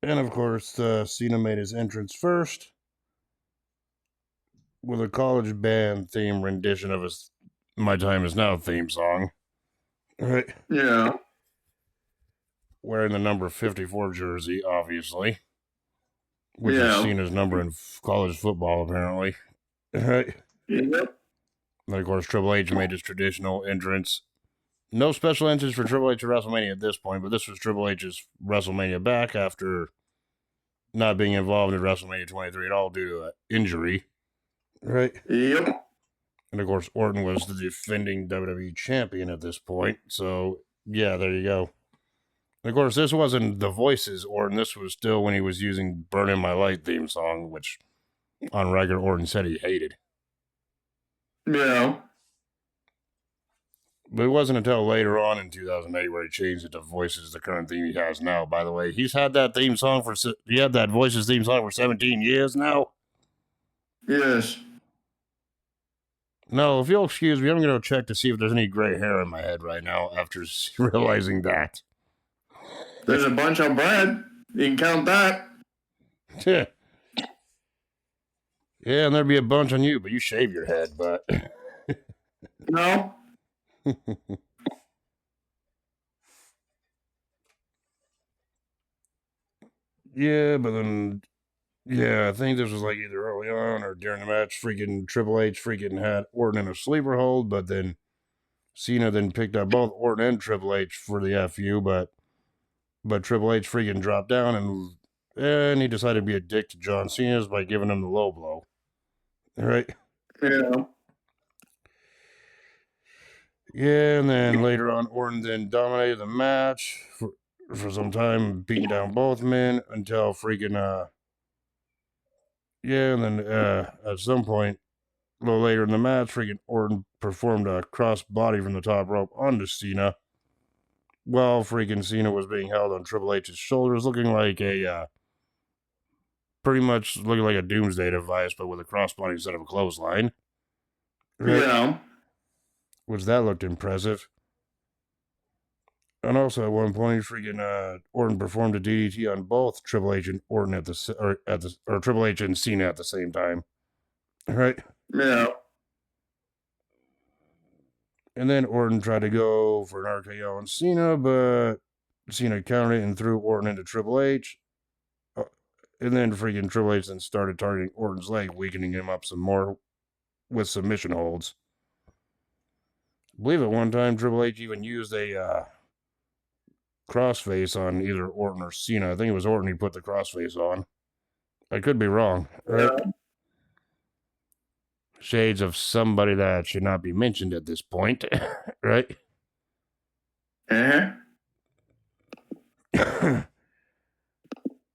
Cena made his entrance first with a college band theme rendition of his My Time Is Now theme song. Right? Yeah. Wearing the number 54 jersey, obviously. Which is Cena's number in college football, apparently. Right? Yep. And of course, Triple H made his traditional entrance. No special entrance for Triple H at WrestleMania at this point, but this was Triple H's WrestleMania back after not being involved in WrestleMania 23 at all due to an injury. Right? Yep. And of course, Orton was the defending WWE champion at this point. So, yeah, there you go. And of course, this wasn't the Voices Orton. This was still when he was using "Burning My Light" theme song, which on record Orton said he hated. Yeah. But it wasn't until later on in 2008 where he changed it to Voices, the current theme he has now. By the way, he's had that theme song he had that Voices theme song for 17 years now. Yes. No, if you'll excuse me, I'm going to check to see if there's any gray hair in my head right now after realizing that. There's a bunch on Brad. You can count that. Yeah, and there'd be a bunch on you, but you shave your head, but... No. Yeah, but then... Yeah, I think this was like either early on or during the match. Freaking Triple H freaking had Orton in a sleeper hold, but then Cena then picked up both Orton and Triple H for the FU, but Triple H freaking dropped down and he decided to be a dick to John Cena by giving him the low blow. All right? Yeah. Yeah, and then later on, Orton then dominated the match for some time, beating down both men until freaking, yeah, and then at some point, a little later in the match, freaking Orton performed a cross body from the top rope onto Cena, while freaking Cena was being held on Triple H's shoulders, looking like pretty much looking like a doomsday device, but with a crossbody instead of a clothesline. Right? Yeah. Which that looked impressive. And also at one point, freaking Orton performed a DDT on both Triple H and Orton or Triple H and Cena at the same time. Right? Yeah. And then Orton tried to go for an RKO on Cena, but Cena countered it and threw Orton into Triple H. And then freaking Triple H then started targeting Orton's leg, weakening him up some more with submission holds. I believe at one time Triple H even used a crossface on either Orton or Cena. I think it was Orton he put the crossface on. I could be wrong. Right? Yeah. Shades of somebody that should not be mentioned at this point. Right? Uh-huh.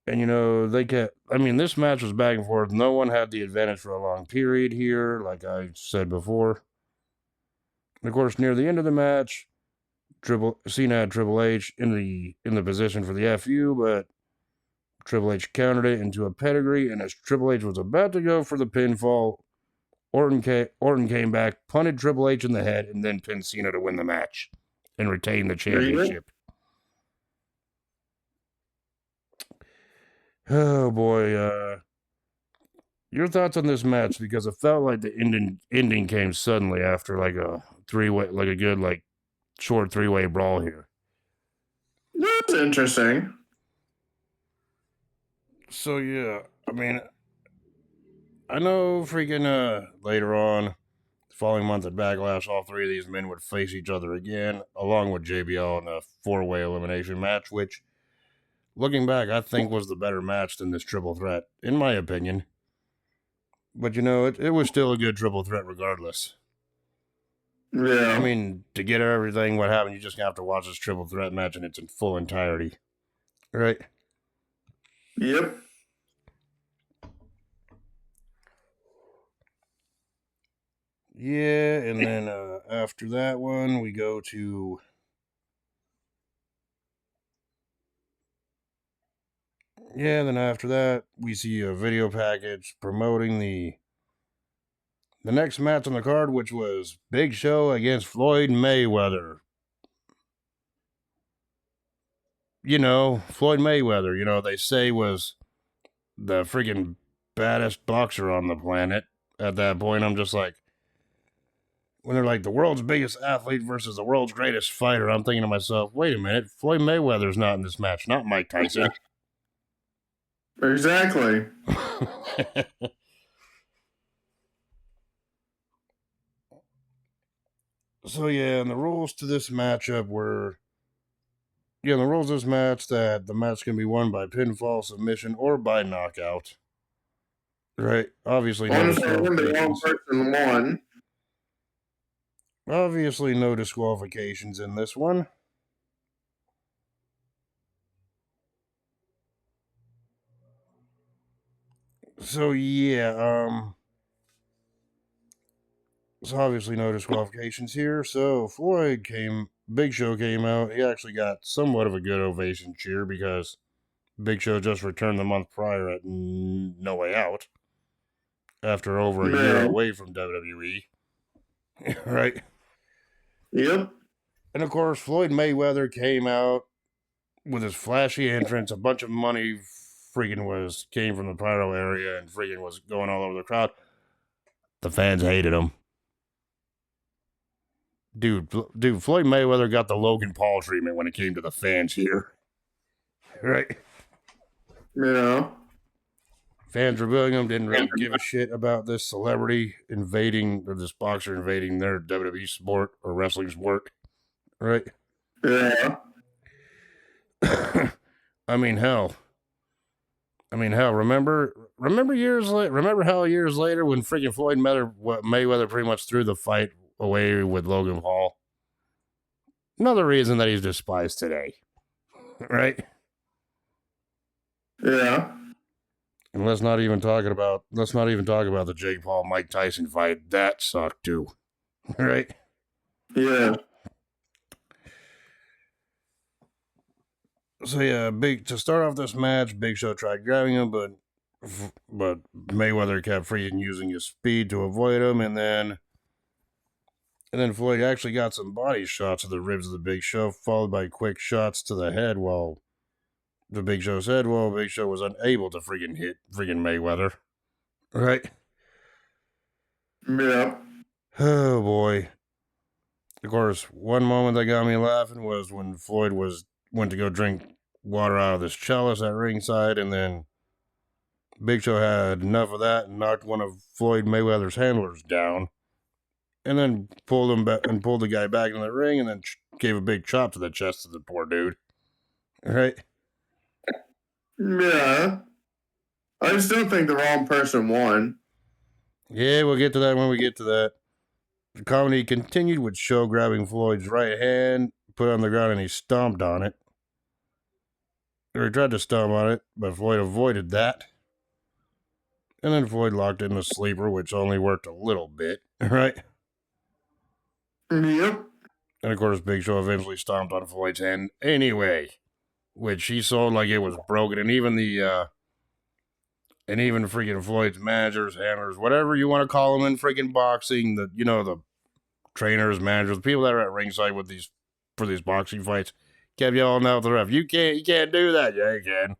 And, you know, this match was back and forth. No one had the advantage for a long period here, like I said before. And of course, near the end of the match, Cena had Triple H in the position for the FU, but Triple H countered it into a pedigree, and as Triple H was about to go for the pinfall, Orton came back, punted Triple H in the head, and then pinned Cena to win the match and retain the championship. Oh boy, your thoughts on this match, because it felt like the ending came suddenly after like a good short three-way brawl here. That's interesting. So yeah, I mean, I know freaking later on, the following month at Backlash, all three of these men would face each other again, along with JBL in a 4-way elimination match, which, looking back, I think was the better match than this triple threat, in my opinion. But, you know, it was still a good triple threat regardless. Yeah. I mean, to get everything what happened, you just have to watch this triple threat match in its full entirety. Right? Yep. Yeah, and then after that one, we go to... Yeah, then after that, we see a video package promoting the next match on the card, which was Big Show against Floyd Mayweather. You know, Floyd Mayweather, you know, they say was the freaking baddest boxer on the planet. At that point, I'm just like, when they're like the world's biggest athlete versus the world's greatest fighter, I'm thinking to myself, wait a minute, Floyd Mayweather's not in this match, not Mike Tyson. Exactly. So yeah, and the rules to this matchup were, the rules of this match that the match can be won by pinfall, submission, or by knockout. Right? Obviously, no disqualifications. Obviously, no disqualifications in this one. So yeah, there's obviously no disqualifications here. So Big Show came out. He actually got somewhat of a good ovation cheer because Big Show just returned the month prior at No Way Out after over a year Man. away from WWE. Right? Yep. And of course, Floyd Mayweather came out with his flashy entrance. A bunch of money came from the pyro area and freaking was going all over the crowd. The fans hated him. Dude, Floyd Mayweather got the Logan Paul treatment when it came to the fans here. Right? Yeah. Fans were booing him, didn't really give a shit about this celebrity invading, or this boxer invading their WWE sport or wrestling sport. Right? Yeah. I mean, hell. Remember how years later when freaking Floyd Mayweather pretty much threw the fight away with Logan Paul? Another reason that he's despised today. Right? Yeah. And let's not even talk about the Jake Paul Mike Tyson fight. That sucked too. Right? Yeah. So yeah, to start off this match, Big Show tried grabbing him, but Mayweather kept freaking using his speed to avoid him, and then Floyd actually got some body shots to the ribs of the Big Show, followed by quick shots to the head while the Big Show said, well, Big Show was unable to freaking hit freaking Mayweather. Right? Yeah. Oh boy. Of course, one moment that got me laughing was when Floyd went to go drink water out of this chalice at ringside, and then Big Show had enough of that and knocked one of Floyd Mayweather's handlers down, and then pulled the guy back in the ring, and then gave a big chop to the chest of the poor dude. Right? Yeah. I still think the wrong person won. Yeah, we'll get to that when we get to that. The comedy continued with Show grabbing Floyd's right hand, put it on the ground, and he stomped on it. Or he tried to stomp on it, but Floyd avoided that. And then Floyd locked in the sleeper, which only worked a little bit, right? Yep. And of course, Big Show eventually stomped on Floyd's hand anyway, which he sold like it was broken. And even freaking Floyd's managers, handlers, whatever you want to call them in freaking boxing, the trainers, managers, the people that are at ringside for these boxing fights, kept yelling out the ref, you can't do that. Yeah, you can.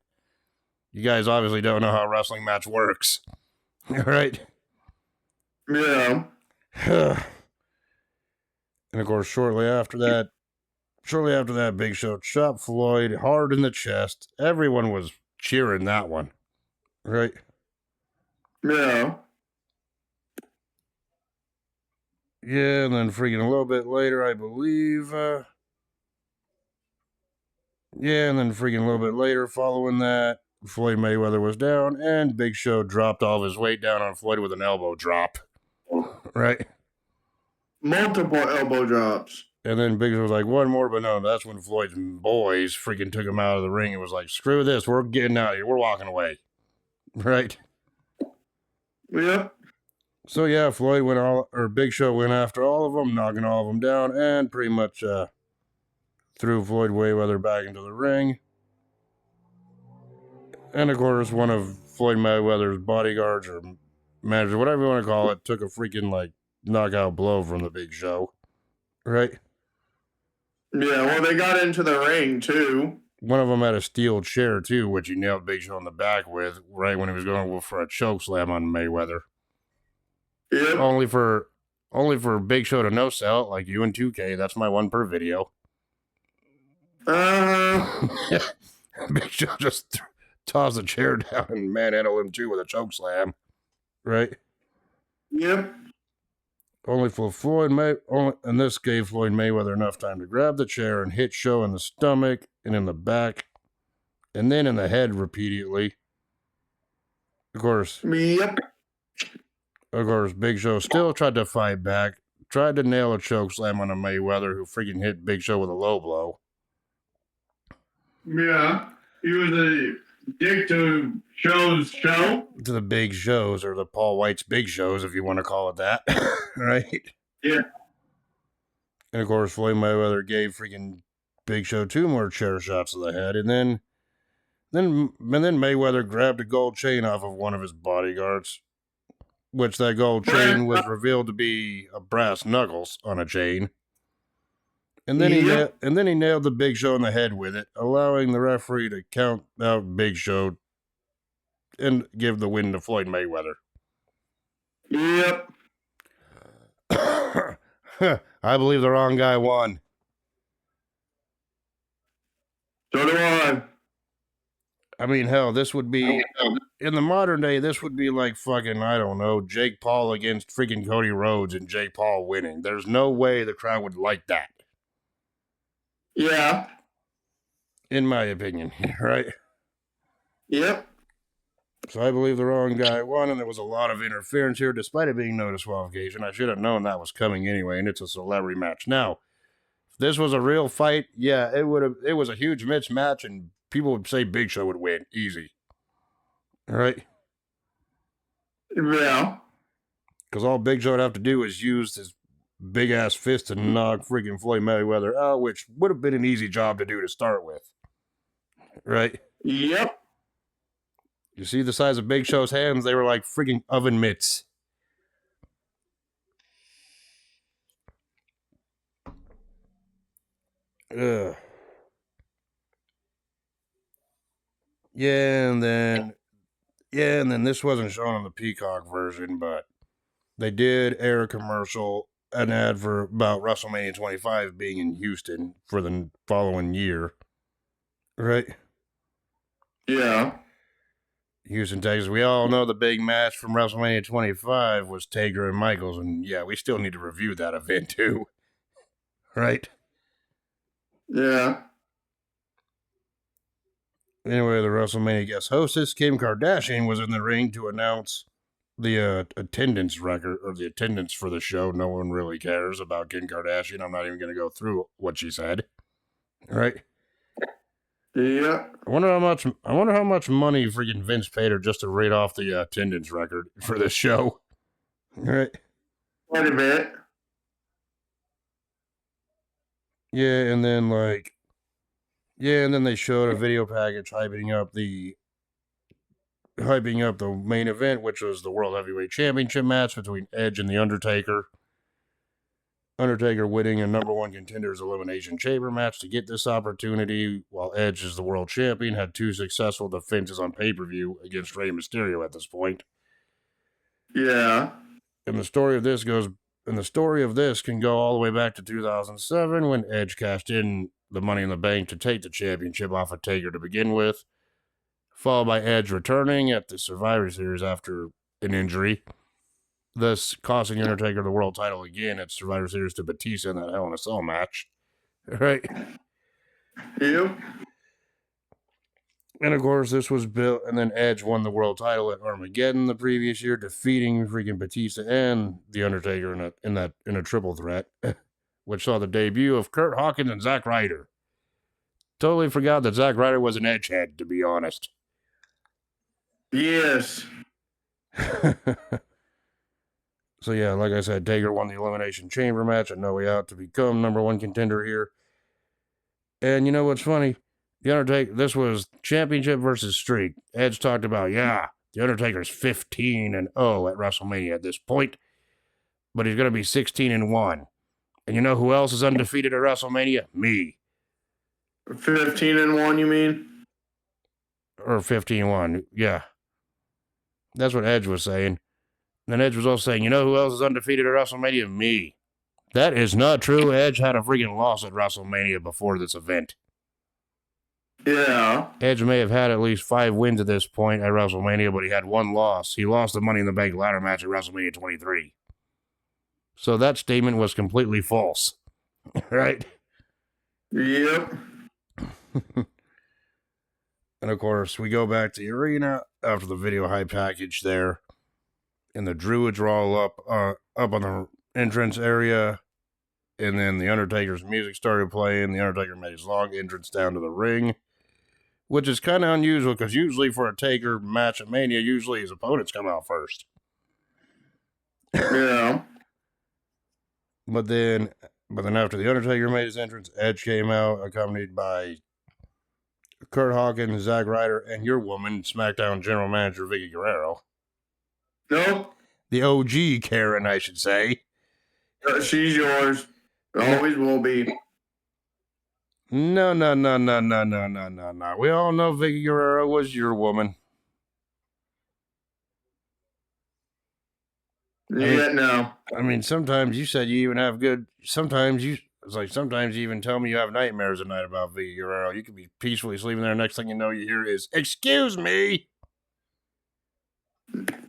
You guys obviously don't know how a wrestling match works. Right? Yeah. And of course, shortly after that, Big Show chopped Floyd hard in the chest. Everyone was cheering that one. Right? Yeah. Yeah, and then freaking a little bit later, I believe. Following that, Floyd Mayweather was down, and Big Show dropped all of his weight down on Floyd with an elbow drop. Right? Multiple elbow drops. And then Big Show was like, one more, but no, that's when Floyd's boys freaking took him out of the ring and was like, screw this, we're getting out of here, we're walking away. Right? Yep. So yeah, Big Show went after all of them, knocking all of them down, and pretty much threw Floyd Mayweather back into the ring. And of course, one of Floyd Mayweather's bodyguards or manager, whatever you want to call it, took a freaking knockout blow from the Big Show. Right? Yeah, well, they got into the ring too. One of them had a steel chair too, which he nailed Big Show in the back with, right when he was going for a choke slam on Mayweather. Yep. Only for Big Show to no sell it, like you and 2K. That's my one per video. Big Show just tossed the chair down and manhandled him too with a choke slam. Right? Yep. And this gave Floyd Mayweather enough time to grab the chair and hit Show in the stomach and in the back, and then in the head repeatedly. Of course, Big Show still tried to fight back, tried to nail a choke slam on a Mayweather, who freaking hit Big Show with a low blow. Yeah, he was dick to show's show. To the big shows, or the Paul White's big shows, if you want to call it that, right? Yeah. And of course, Floyd Mayweather gave freaking Big Show 2 more chair shots to the head, and then Mayweather grabbed a gold chain off of one of his bodyguards, which that gold chain was revealed to be a brass knuckles on a chain. And then he nailed the Big Show in the head with it, allowing the referee to count out Big Show and give the win to Floyd Mayweather. Yep. I believe the wrong guy won. So do I. I mean, hell, this would be, in the modern day, this would be like fucking, I don't know, Jake Paul against freaking Cody Rhodes and Jake Paul winning. There's no way the crowd would like that. Yeah. In my opinion, right? Yep. So I believe the wrong guy won, and there was a lot of interference here, despite it being no disqualification. I should have known that was coming anyway, and it's a celebrity match. Now, if this was a real fight, yeah, it was a huge mismatch, and people would say Big Show would win. Easy. All right? Yeah. Because all Big Show would have to do is use his big-ass fist to knock freaking Floyd Mayweather out, which would have been an easy job to do to start with. Right? Yep. You see the size of Big Show's hands? They were like freaking oven mitts. Ugh. Yeah, and then this wasn't shown on the Peacock version, but they did air a commercial, an ad for about WrestleMania 25 being in Houston for the following year. Right? Yeah. Houston, Texas. We all know the big match from WrestleMania 25 was Taker and Michaels, and yeah, we still need to review that event too. Right? Yeah. Anyway, the WrestleMania guest hostess, Kim Kardashian, was in the ring to announce the attendance record, or the attendance for the show. No one really cares about Kim Kardashian. I'm not even going to go through what she said. Right? Yeah. I wonder how much money freaking Vince paid her just to read off the attendance record for this show. Right? Quite a bit. Yeah, and then they showed a video package hyping up the main event, which was the World Heavyweight Championship match between Edge and The Undertaker. Undertaker winning a number one contenders elimination chamber match to get this opportunity, while Edge, as the world champion, had 2 successful defenses on pay-per-view against Rey Mysterio at this point. Yeah. And the story of this can go all the way back to 2007 when Edge cashed in the Money in the Bank to take the championship off of Taker to begin with, followed by Edge returning at the Survivor Series after an injury, thus costing Undertaker the world title again at Survivor Series to Batista in that Hell in a Cell match. Right? Yep. And of course, this was built, and then Edge won the world title at Armageddon the previous year, defeating freaking Batista and The Undertaker in a triple threat, which saw the debut of Kurt Hawkins and Zack Ryder. Totally forgot that Zack Ryder was an edgehead, to be honest. Yes. So yeah, like I said, Taker won the Elimination Chamber match at No Way Out to become number one contender here. And you know what's funny? The Undertaker, this was championship versus streak. Edge talked about, the Undertaker's 15-0 at WrestleMania at this point, but he's going to be 16-1. And you know who else is undefeated at WrestleMania? Me. 15-1, you mean? Or 15-1, yeah. That's what Edge was saying. And Edge was also saying, you know who else is undefeated at WrestleMania? Me. That is not true. Edge had a freaking loss at WrestleMania before this event. Yeah. Edge may have had at least 5 wins at this point at WrestleMania, but he had 1 loss. He lost the Money in the Bank ladder match at WrestleMania 23. So that statement was completely false. Right? Yep. And of course, we go back to the arena after the video hype package there. And the Druids are all up on the entrance area. And then the Undertaker's music started playing. The Undertaker made his long entrance down to the ring, which is kind of unusual because usually for a Taker match at Mania, usually his opponents come out first. Yeah. But then after the Undertaker made his entrance, Edge came out accompanied by Kurt Hawkins, Zack Ryder, and your woman, SmackDown General Manager Vicky Guerrero. Nope. The OG Karen, I should say. She's yours. Always will be. No. We all know Vicky Guerrero was your woman. No. I mean, sometimes you said you even have good. Sometimes you even tell me you have nightmares at night about Vicky Guerrero. You could be peacefully sleeping there. Next thing you know, you hear is, "Excuse me."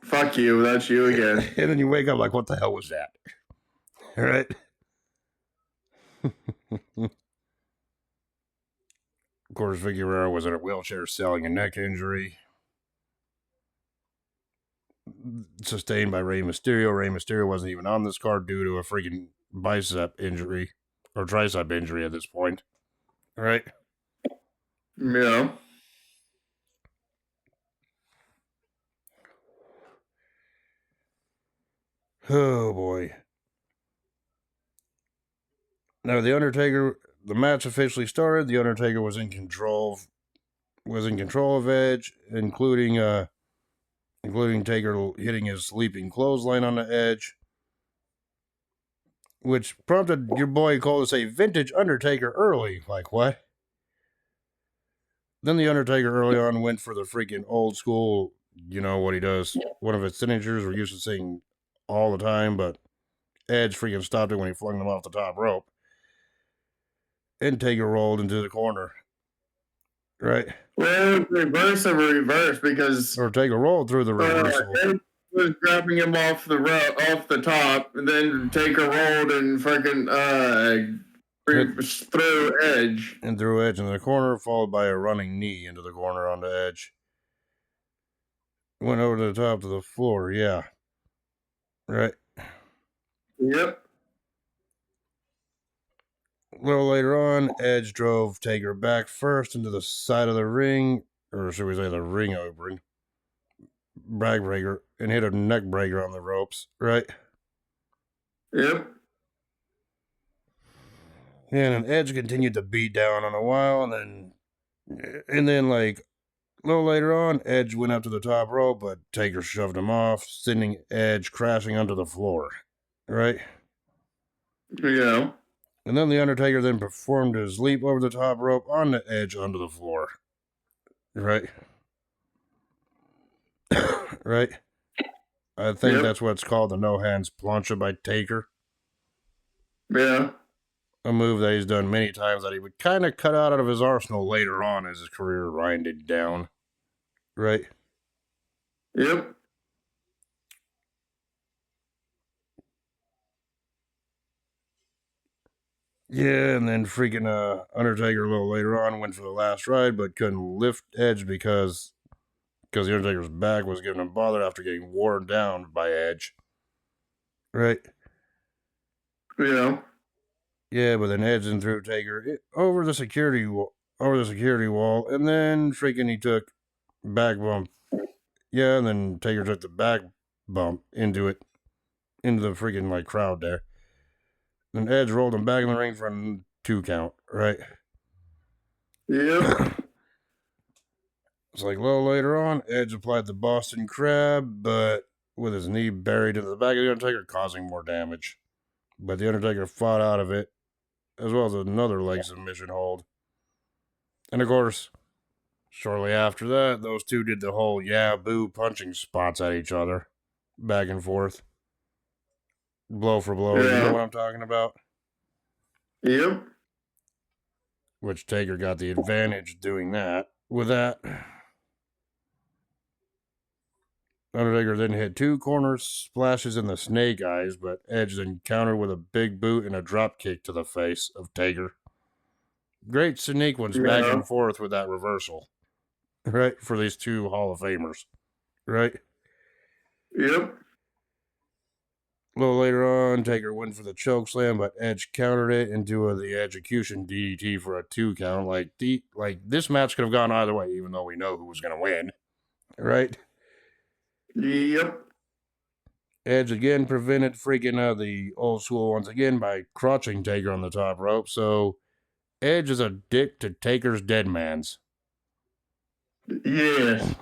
Fuck you. That's you again. And then you wake up like, what the hell was that? All right. Of course, Vicky Guerrero was in a wheelchair selling a neck injury sustained by Rey Mysterio. Rey Mysterio wasn't even on this card due to a freaking bicep injury or tricep injury at this point. All right. Yeah. Oh boy. Now the match officially started. The Undertaker was in control of Edge, including Taker hitting his sleeping clothesline on the Edge, which prompted your boy Cole to say vintage Undertaker early. Like, what? Then the Undertaker early on went for the freaking old school, you know what he does. One of his signatures we're used to seeing all the time, but Edge freaking stopped it when he flung them off the top rope. And Taker rolled into the corner. Right? Well, reverse of a reverse because... Or Taker rolled through the reversal. Edge was grabbing him off the top, and then Taker rolled and freaking threw Edge. And threw Edge into the corner, followed by a running knee into the corner on the Edge. Went over to the top of the floor, yeah. Right? Yep. A little later on, Edge drove Taker back first into the side of the ring, or should we say the ring apron, brag breaker, and hit a neck breaker on the ropes, right? Yep. And then Edge continued to beat down on a while, and then like a little later on, Edge went up to the top rope, but Taker shoved him off, sending Edge crashing onto the floor, right? Yeah. And then the Undertaker then performed his leap over the top rope on the Edge onto the floor. Right? Right? I think that's what's called the no hands plancha by Taker. Yeah. A move that he's done many times that he would kind of cut out of his arsenal later on as his career winded down. Right? Yep. Yeah, and then freaking Undertaker a little later on went for the last ride, but couldn't lift Edge because the Undertaker's back was giving him bother after getting worn down by Edge. Right? Yeah. Yeah, but then Edge then threw Taker over the security wall, and then freaking he took back bump. Yeah, and then Taker took the back bump into the freaking like crowd there. Then Edge rolled him back in the ring for a 2 count, right? Yep. It's like a little later on, Edge applied the Boston Crab, but with his knee buried into the back of the Undertaker, causing more damage. But the Undertaker fought out of it, as well as another leg submission hold. And of course, shortly after that, those two did the whole boo punching spots at each other, back and forth. Blow for blow, you know what I'm talking about? Yep. Which Taker got the advantage doing that. With that, Undertaker then hit 2 corner splashes in the snake eyes, but Edge then countered with a big boot and a drop kick to the face of Taker. Great sequence back and forth with that reversal, right? For these 2 Hall of Famers, right? Yep. A little later on, Taker went for the choke slam, but Edge countered it into the execution DDT for a 2 count. Like this match could have gone either way, even though we know who was going to win, right? Yep. Edge again prevented freaking the old school once again by crotching Taker on the top rope. So Edge is a dick to Taker's dead man's. Yes.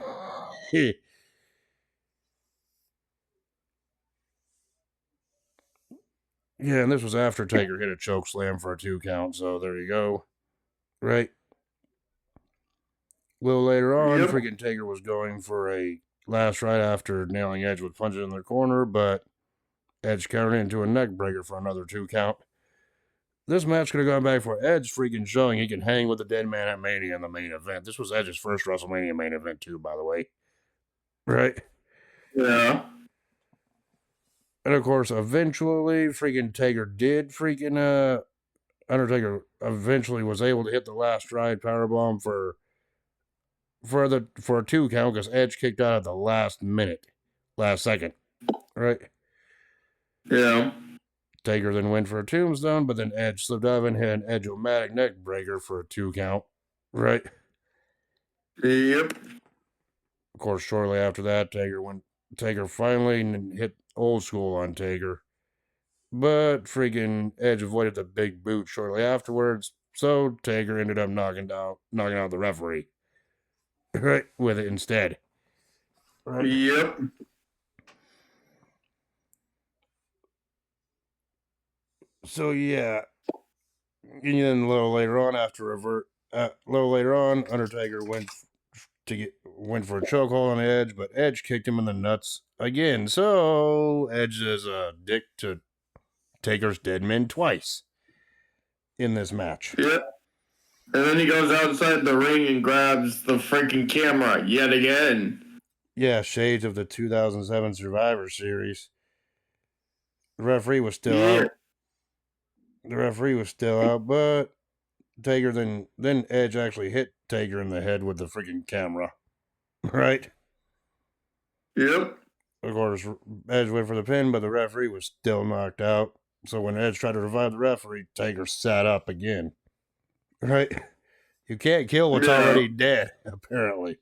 Yeah, and this was after Taker hit a choke slam for a 2 count, so there you go. Right? A little later on, Yep. freaking Taker was going for a last ride after nailing Edge with punches in their corner, but Edge countered into a neck breaker for another 2 count. This match could have gone back for Edge freaking showing he can hang with the dead man at Mania in the main event. This was Edge's first WrestleMania main event too, by the way. Right? Yeah. And of course, eventually, freaking Taker did freaking Undertaker eventually was able to hit the last ride powerbomb for a 2 count because Edge kicked out at the last second, right? Yeah. Taker then went for a tombstone, but then Edge slipped out and hit an Edge-o-matic neck breaker for a 2 count, right? Yep. Of course, shortly after that, Taker finally hit old school on Taker. But freaking Edge avoided the big boot shortly afterwards, so Taker ended up knocking out the referee. Right, with it instead. Right. Yep. So yeah. And then a little later on, Undertaker went for a chokehold on Edge, but Edge kicked him in the nuts again. So Edge is a dick to Taker's dead men twice in this match. Yep. And then he goes outside the ring and grabs the freaking camera yet again. Yeah, shades of the 2007 Survivor Series. The referee was still out. But Taker then Edge actually hit Taker in the head with the freaking camera. Right? Yep. Of course, Edge went for the pin, but the referee was still knocked out. So when Edge tried to revive the referee, Taker sat up again. Right? You can't kill what's already dead, apparently.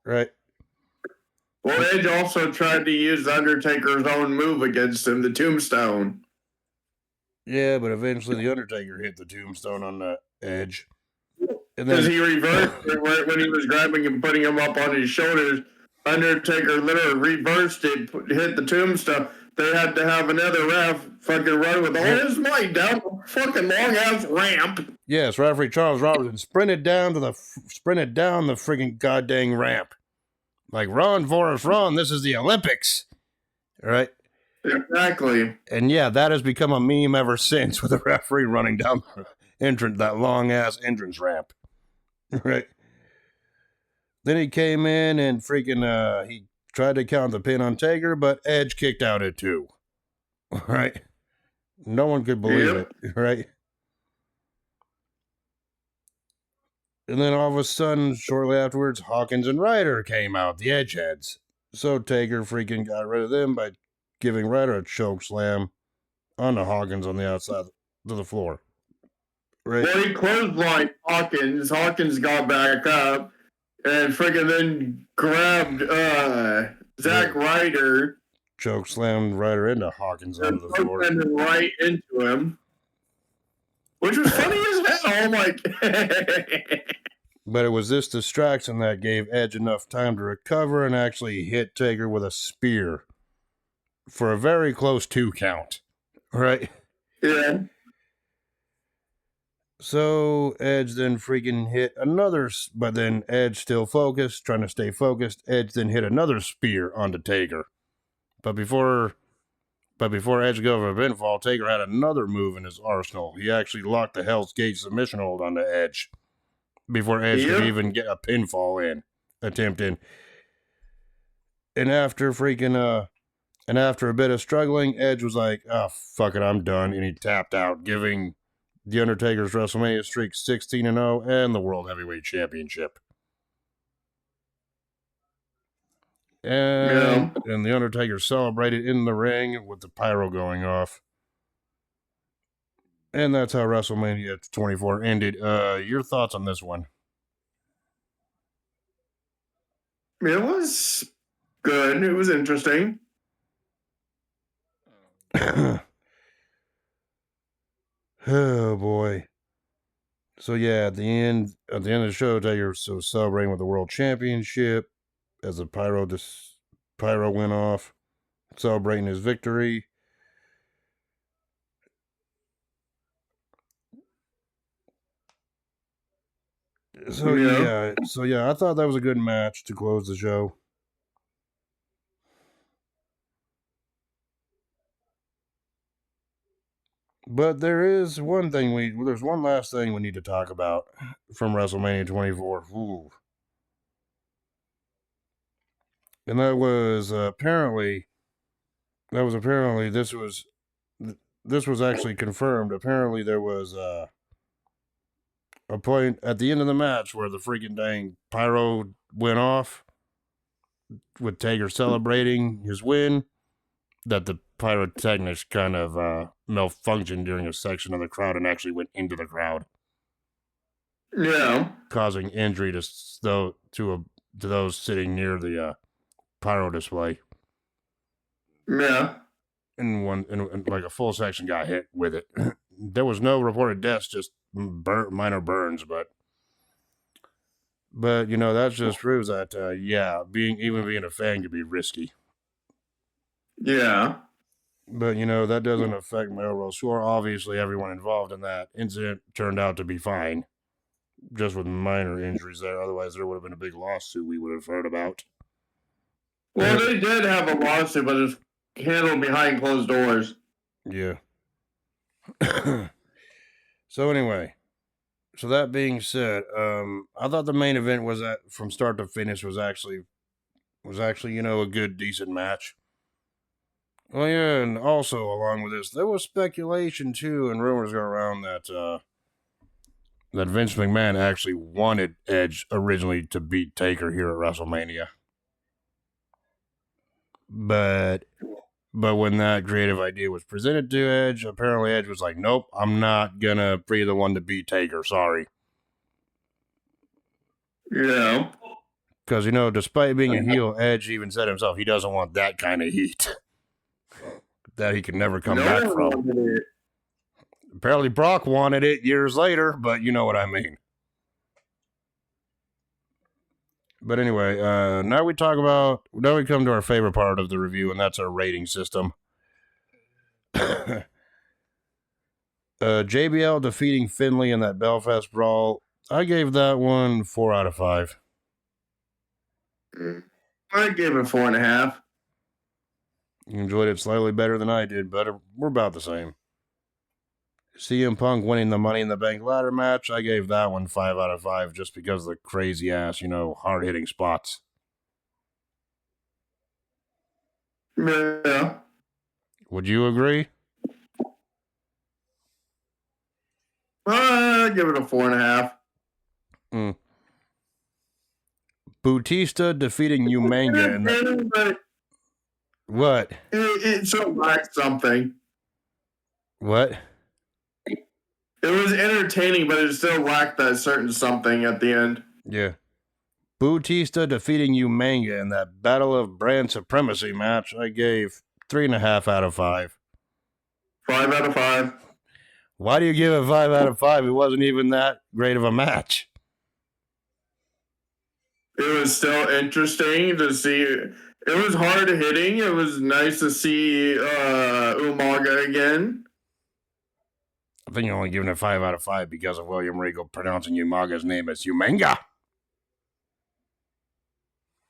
Right? Well, Edge also tried to use Undertaker's own move against him, the tombstone. Yeah, but eventually the Undertaker hit the tombstone on the Edge. Because he reversed it when he was grabbing him, putting him up on his shoulders. Undertaker literally reversed it, hit the tombstone. They had to have another ref fucking run with all his might down the fucking long ass ramp. Yes, referee Charles Robertson sprinted down the freaking goddamn ramp. Like, run, Forrest, run. This is the Olympics. All right? Exactly. And yeah, that has become a meme ever since, with the referee running down that long ass entrance ramp. Right? Then he came in and freaking he tried to count the pin on Taker, but Edge kicked out at 2. Right? No one could believe it. Right? And then all of a sudden, shortly afterwards, Hawkins and Ryder came out, the Edgeheads. So Taker freaking got rid of them by giving Ryder a choke slam onto Hawkins on the outside of the floor. Right? Well, he clotheslined Hawkins. Hawkins got back up and freaking then grabbed Zack Ryder. Choke slammed Ryder into Hawkins onto the floor. And right into him. Which was funny as hell. Like, but it was this distraction that gave Edge enough time to recover and actually hit Taker with a spear for a very close 2 count. Right? Yeah. So Edge then freaking hit another, but then Edge still focused, trying to stay focused. Edge then hit another spear onto Taker. But before Edge go over a pinfall, Taker had another move in his arsenal. He actually locked the Hell's Gate submission hold onto Edge before Edge could even get a pinfall attempt in. And after a bit of struggling, Edge was like, "Oh, fuck it, I'm done," and he tapped out, giving The Undertaker's WrestleMania streak 16-0 and the World Heavyweight Championship. And the Undertaker celebrated in the ring with the pyro going off. And that's how WrestleMania 24 ended. Your thoughts on this one? It was good. It was interesting. Oh boy. So yeah, at the end of the show, Taker was celebrating with the World Championship as the pyro went off, celebrating his victory. So yeah, I thought that was a good match to close the show. But there's one last thing we need to talk about from WrestleMania 24. Ooh. And that was apparently this was actually confirmed. Apparently there was a point at the end of the match where the freaking dang pyro went off with Taker celebrating his win, that the pyrotechnics kind of malfunctioned during a section of the crowd and actually went into the crowd. Yeah. Causing injury to those sitting near the pyro display. Yeah. And like a full section got hit with it. There was no reported deaths, just minor burns, but that just proves that being a fan could be risky. Yeah. But that doesn't affect my overall score. Obviously, everyone involved in that incident turned out to be fine, just with minor injuries there. Otherwise, there would have been a big lawsuit we would have heard about. Well, they did have a lawsuit, but it's handled behind closed doors. Yeah. So anyway, that being said, I thought the main event was from start to finish was actually a good, decent match. Well, yeah, and also along with this, there was speculation too, and rumors go around that Vince McMahon actually wanted Edge originally to beat Taker here at WrestleMania. But when that creative idea was presented to Edge, apparently Edge was like, nope, I'm not gonna be the one to beat Taker, sorry. Yeah. Because, despite being a heel, Edge even said himself he doesn't want that kind of heat that he can never come back from. Apparently Brock wanted it years later, but you know what I mean. But anyway, now we come to our favorite part of the review, and that's our rating system. JBL defeating Finlay in that Belfast brawl. I gave that one 4 out of 5. I gave it 4.5. You enjoyed it slightly better than I did, but we're about the same. CM Punk winning the Money in the Bank ladder match, I gave that one 5 out of 5 just because of the crazy ass, hard-hitting spots. Yeah. Would you agree? I give it a 4.5. Bautista defeating Umanga in that. What? It still lacked something. What? It was entertaining, but it still lacked that certain something at the end. Yeah. Bautista defeating Umanga in that Battle of Brand Supremacy match, I gave 3.5 out of 5. 5 out of 5. Why do you give it 5 out of 5? It wasn't even that great of a match. It was still interesting to see. It was hard hitting. It was nice to see Umaga again. I think you're only giving it 5 out of 5 because of William Regal pronouncing Umaga's name as Umanga.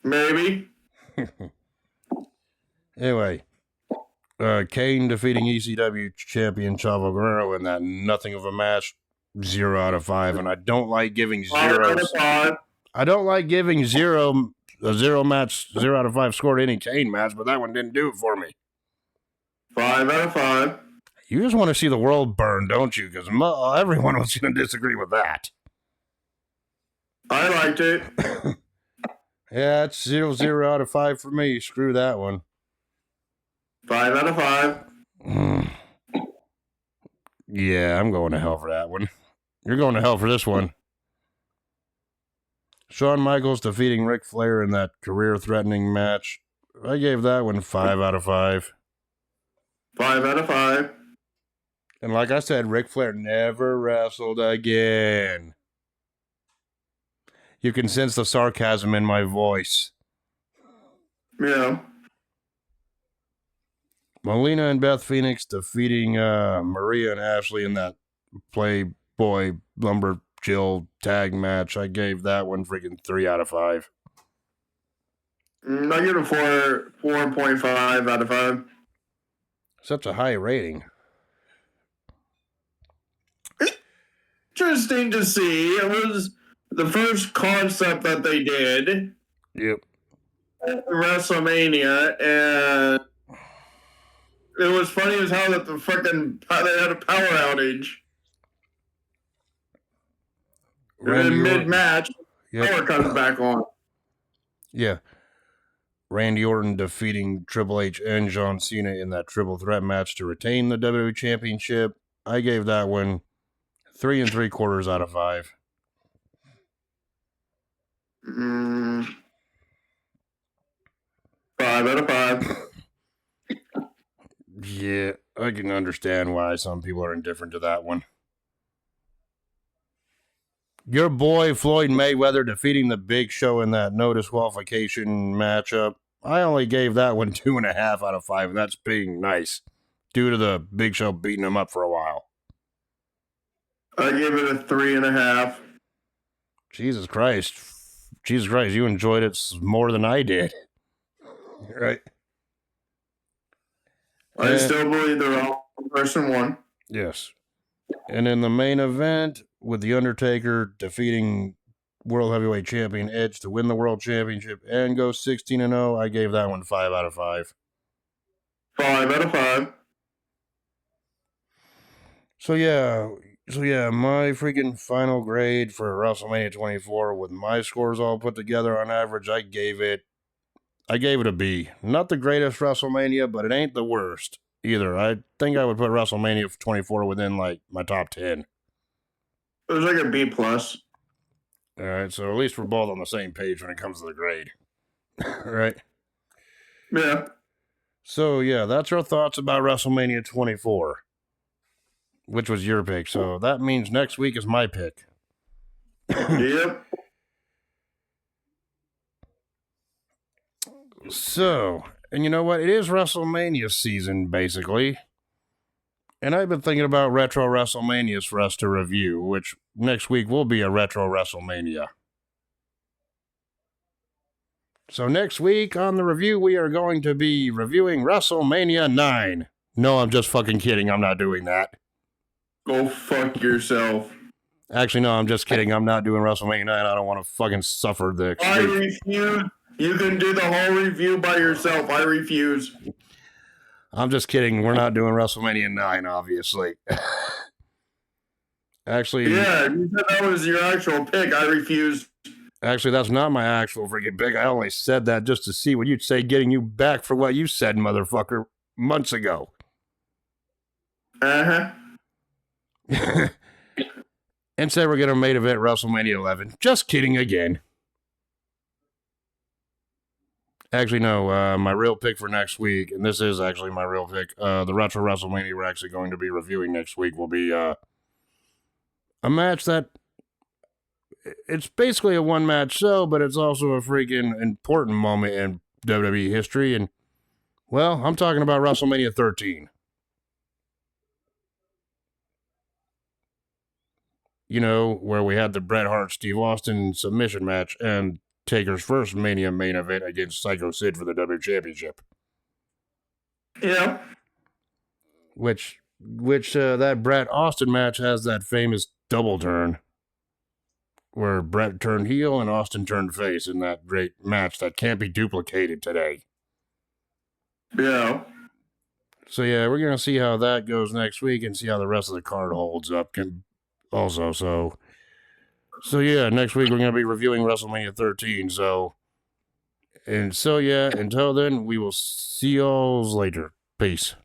Maybe. Anyway, Kane defeating ECW champion Chavo Guerrero in that nothing of a match, 0 out of 5. And I don't like giving zeros. I don't like giving a 0 out of 5 score to any Kane match, but that one didn't do it for me. 5 out of 5. You just want to see the world burn, don't you? Because everyone was going to disagree with that. I liked it. Yeah, it's 0 out of 5 for me. Screw that one. 5 out of 5. Yeah, I'm going to hell for that one. You're going to hell for this one. Shawn Michaels defeating Ric Flair in that career-threatening match. I gave that one 5 out of 5. 5 out of 5. And like I said, Ric Flair never wrestled again. You can sense the sarcasm in my voice. Yeah. Melina and Beth Phoenix defeating Maria and Ashley in that Playboy Lumberjill tag match. I gave that one freaking 3 out of 5. I give it a 4.5 out of 5. Such a high rating. Interesting to see. It was the first concept that they did. Yep. At WrestleMania, and it was funny as hell that they had a power outage. In mid-match, power comes back on. Yeah. Randy Orton defeating Triple H and John Cena in that triple threat match to retain the WWE Championship. I gave that one 3 3/4 out of 5. 5 out of 5. Yeah, I can understand why some people are indifferent to that one. Your boy Floyd Mayweather defeating the Big Show in that no disqualification matchup. I only gave that one 2.5 out of 5, and that's being nice, due to the Big Show beating him up for a while. I gave it a 3.5. Jesus Christ, you enjoyed it more than I did. Right. I still believe the wrong person won. Yes. And in the main event, with The Undertaker defeating World Heavyweight Champion Edge to win the World Championship and go 16-0, I gave that one 5 out of 5. 5 out of 5. So yeah, my freaking final grade for WrestleMania 24 with my scores all put together on average, I gave it a B. Not the greatest WrestleMania, but it ain't the worst either. I think I would put WrestleMania 24 within like my top 10. It was like a B+. All right, so at least we're both on the same page when it comes to the grade. Right? Yeah. So yeah, that's our thoughts about WrestleMania 24, which was your pick. So that means next week is my pick. Yep. So, and you know what? It is WrestleMania season, basically. And I've been thinking about retro WrestleManias for us to review, which next week will be a retro WrestleMania. So next week on the review, we are going to be reviewing WrestleMania 9. No, I'm just fucking kidding. I'm not doing that. Go fuck yourself. Actually, no, I'm just kidding. I'm not doing WrestleMania 9. I don't want to fucking suffer the... I refuse. You can do the whole review by yourself. I refuse. I'm just kidding. We're not doing WrestleMania 9, obviously. Actually... Yeah, you said that was your actual pick. I refuse. Actually, that's not my actual freaking pick. I only said that just to see what you'd say, getting you back for what you said, motherfucker, months ago. Uh-huh. And said we're going to main event WrestleMania 11. Just kidding again. Actually, no, my real pick for next week, and this is actually my real pick, the Retro WrestleMania we're actually going to be reviewing next week will be a match that, it's basically a one-match show, but it's also a freaking important moment in WWE history, and, well, I'm talking about WrestleMania 13. You know, where we had the Bret Hart-Steve Austin submission match, and Taker's first Mania main event against Psycho Sid for the WWE Championship. Yeah. Which that Bret Austin match has that famous double turn where Bret turned heel and Austin turned face in that great match that can't be duplicated today. Yeah. So yeah, we're gonna see how that goes next week and see how the rest of the card holds up. So yeah, next week we're going to be reviewing WrestleMania 13. So And so, yeah, until then, we will see y'all later. Peace.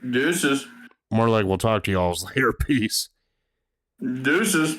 Deuces. More like we'll talk to y'all later. Peace. Deuces.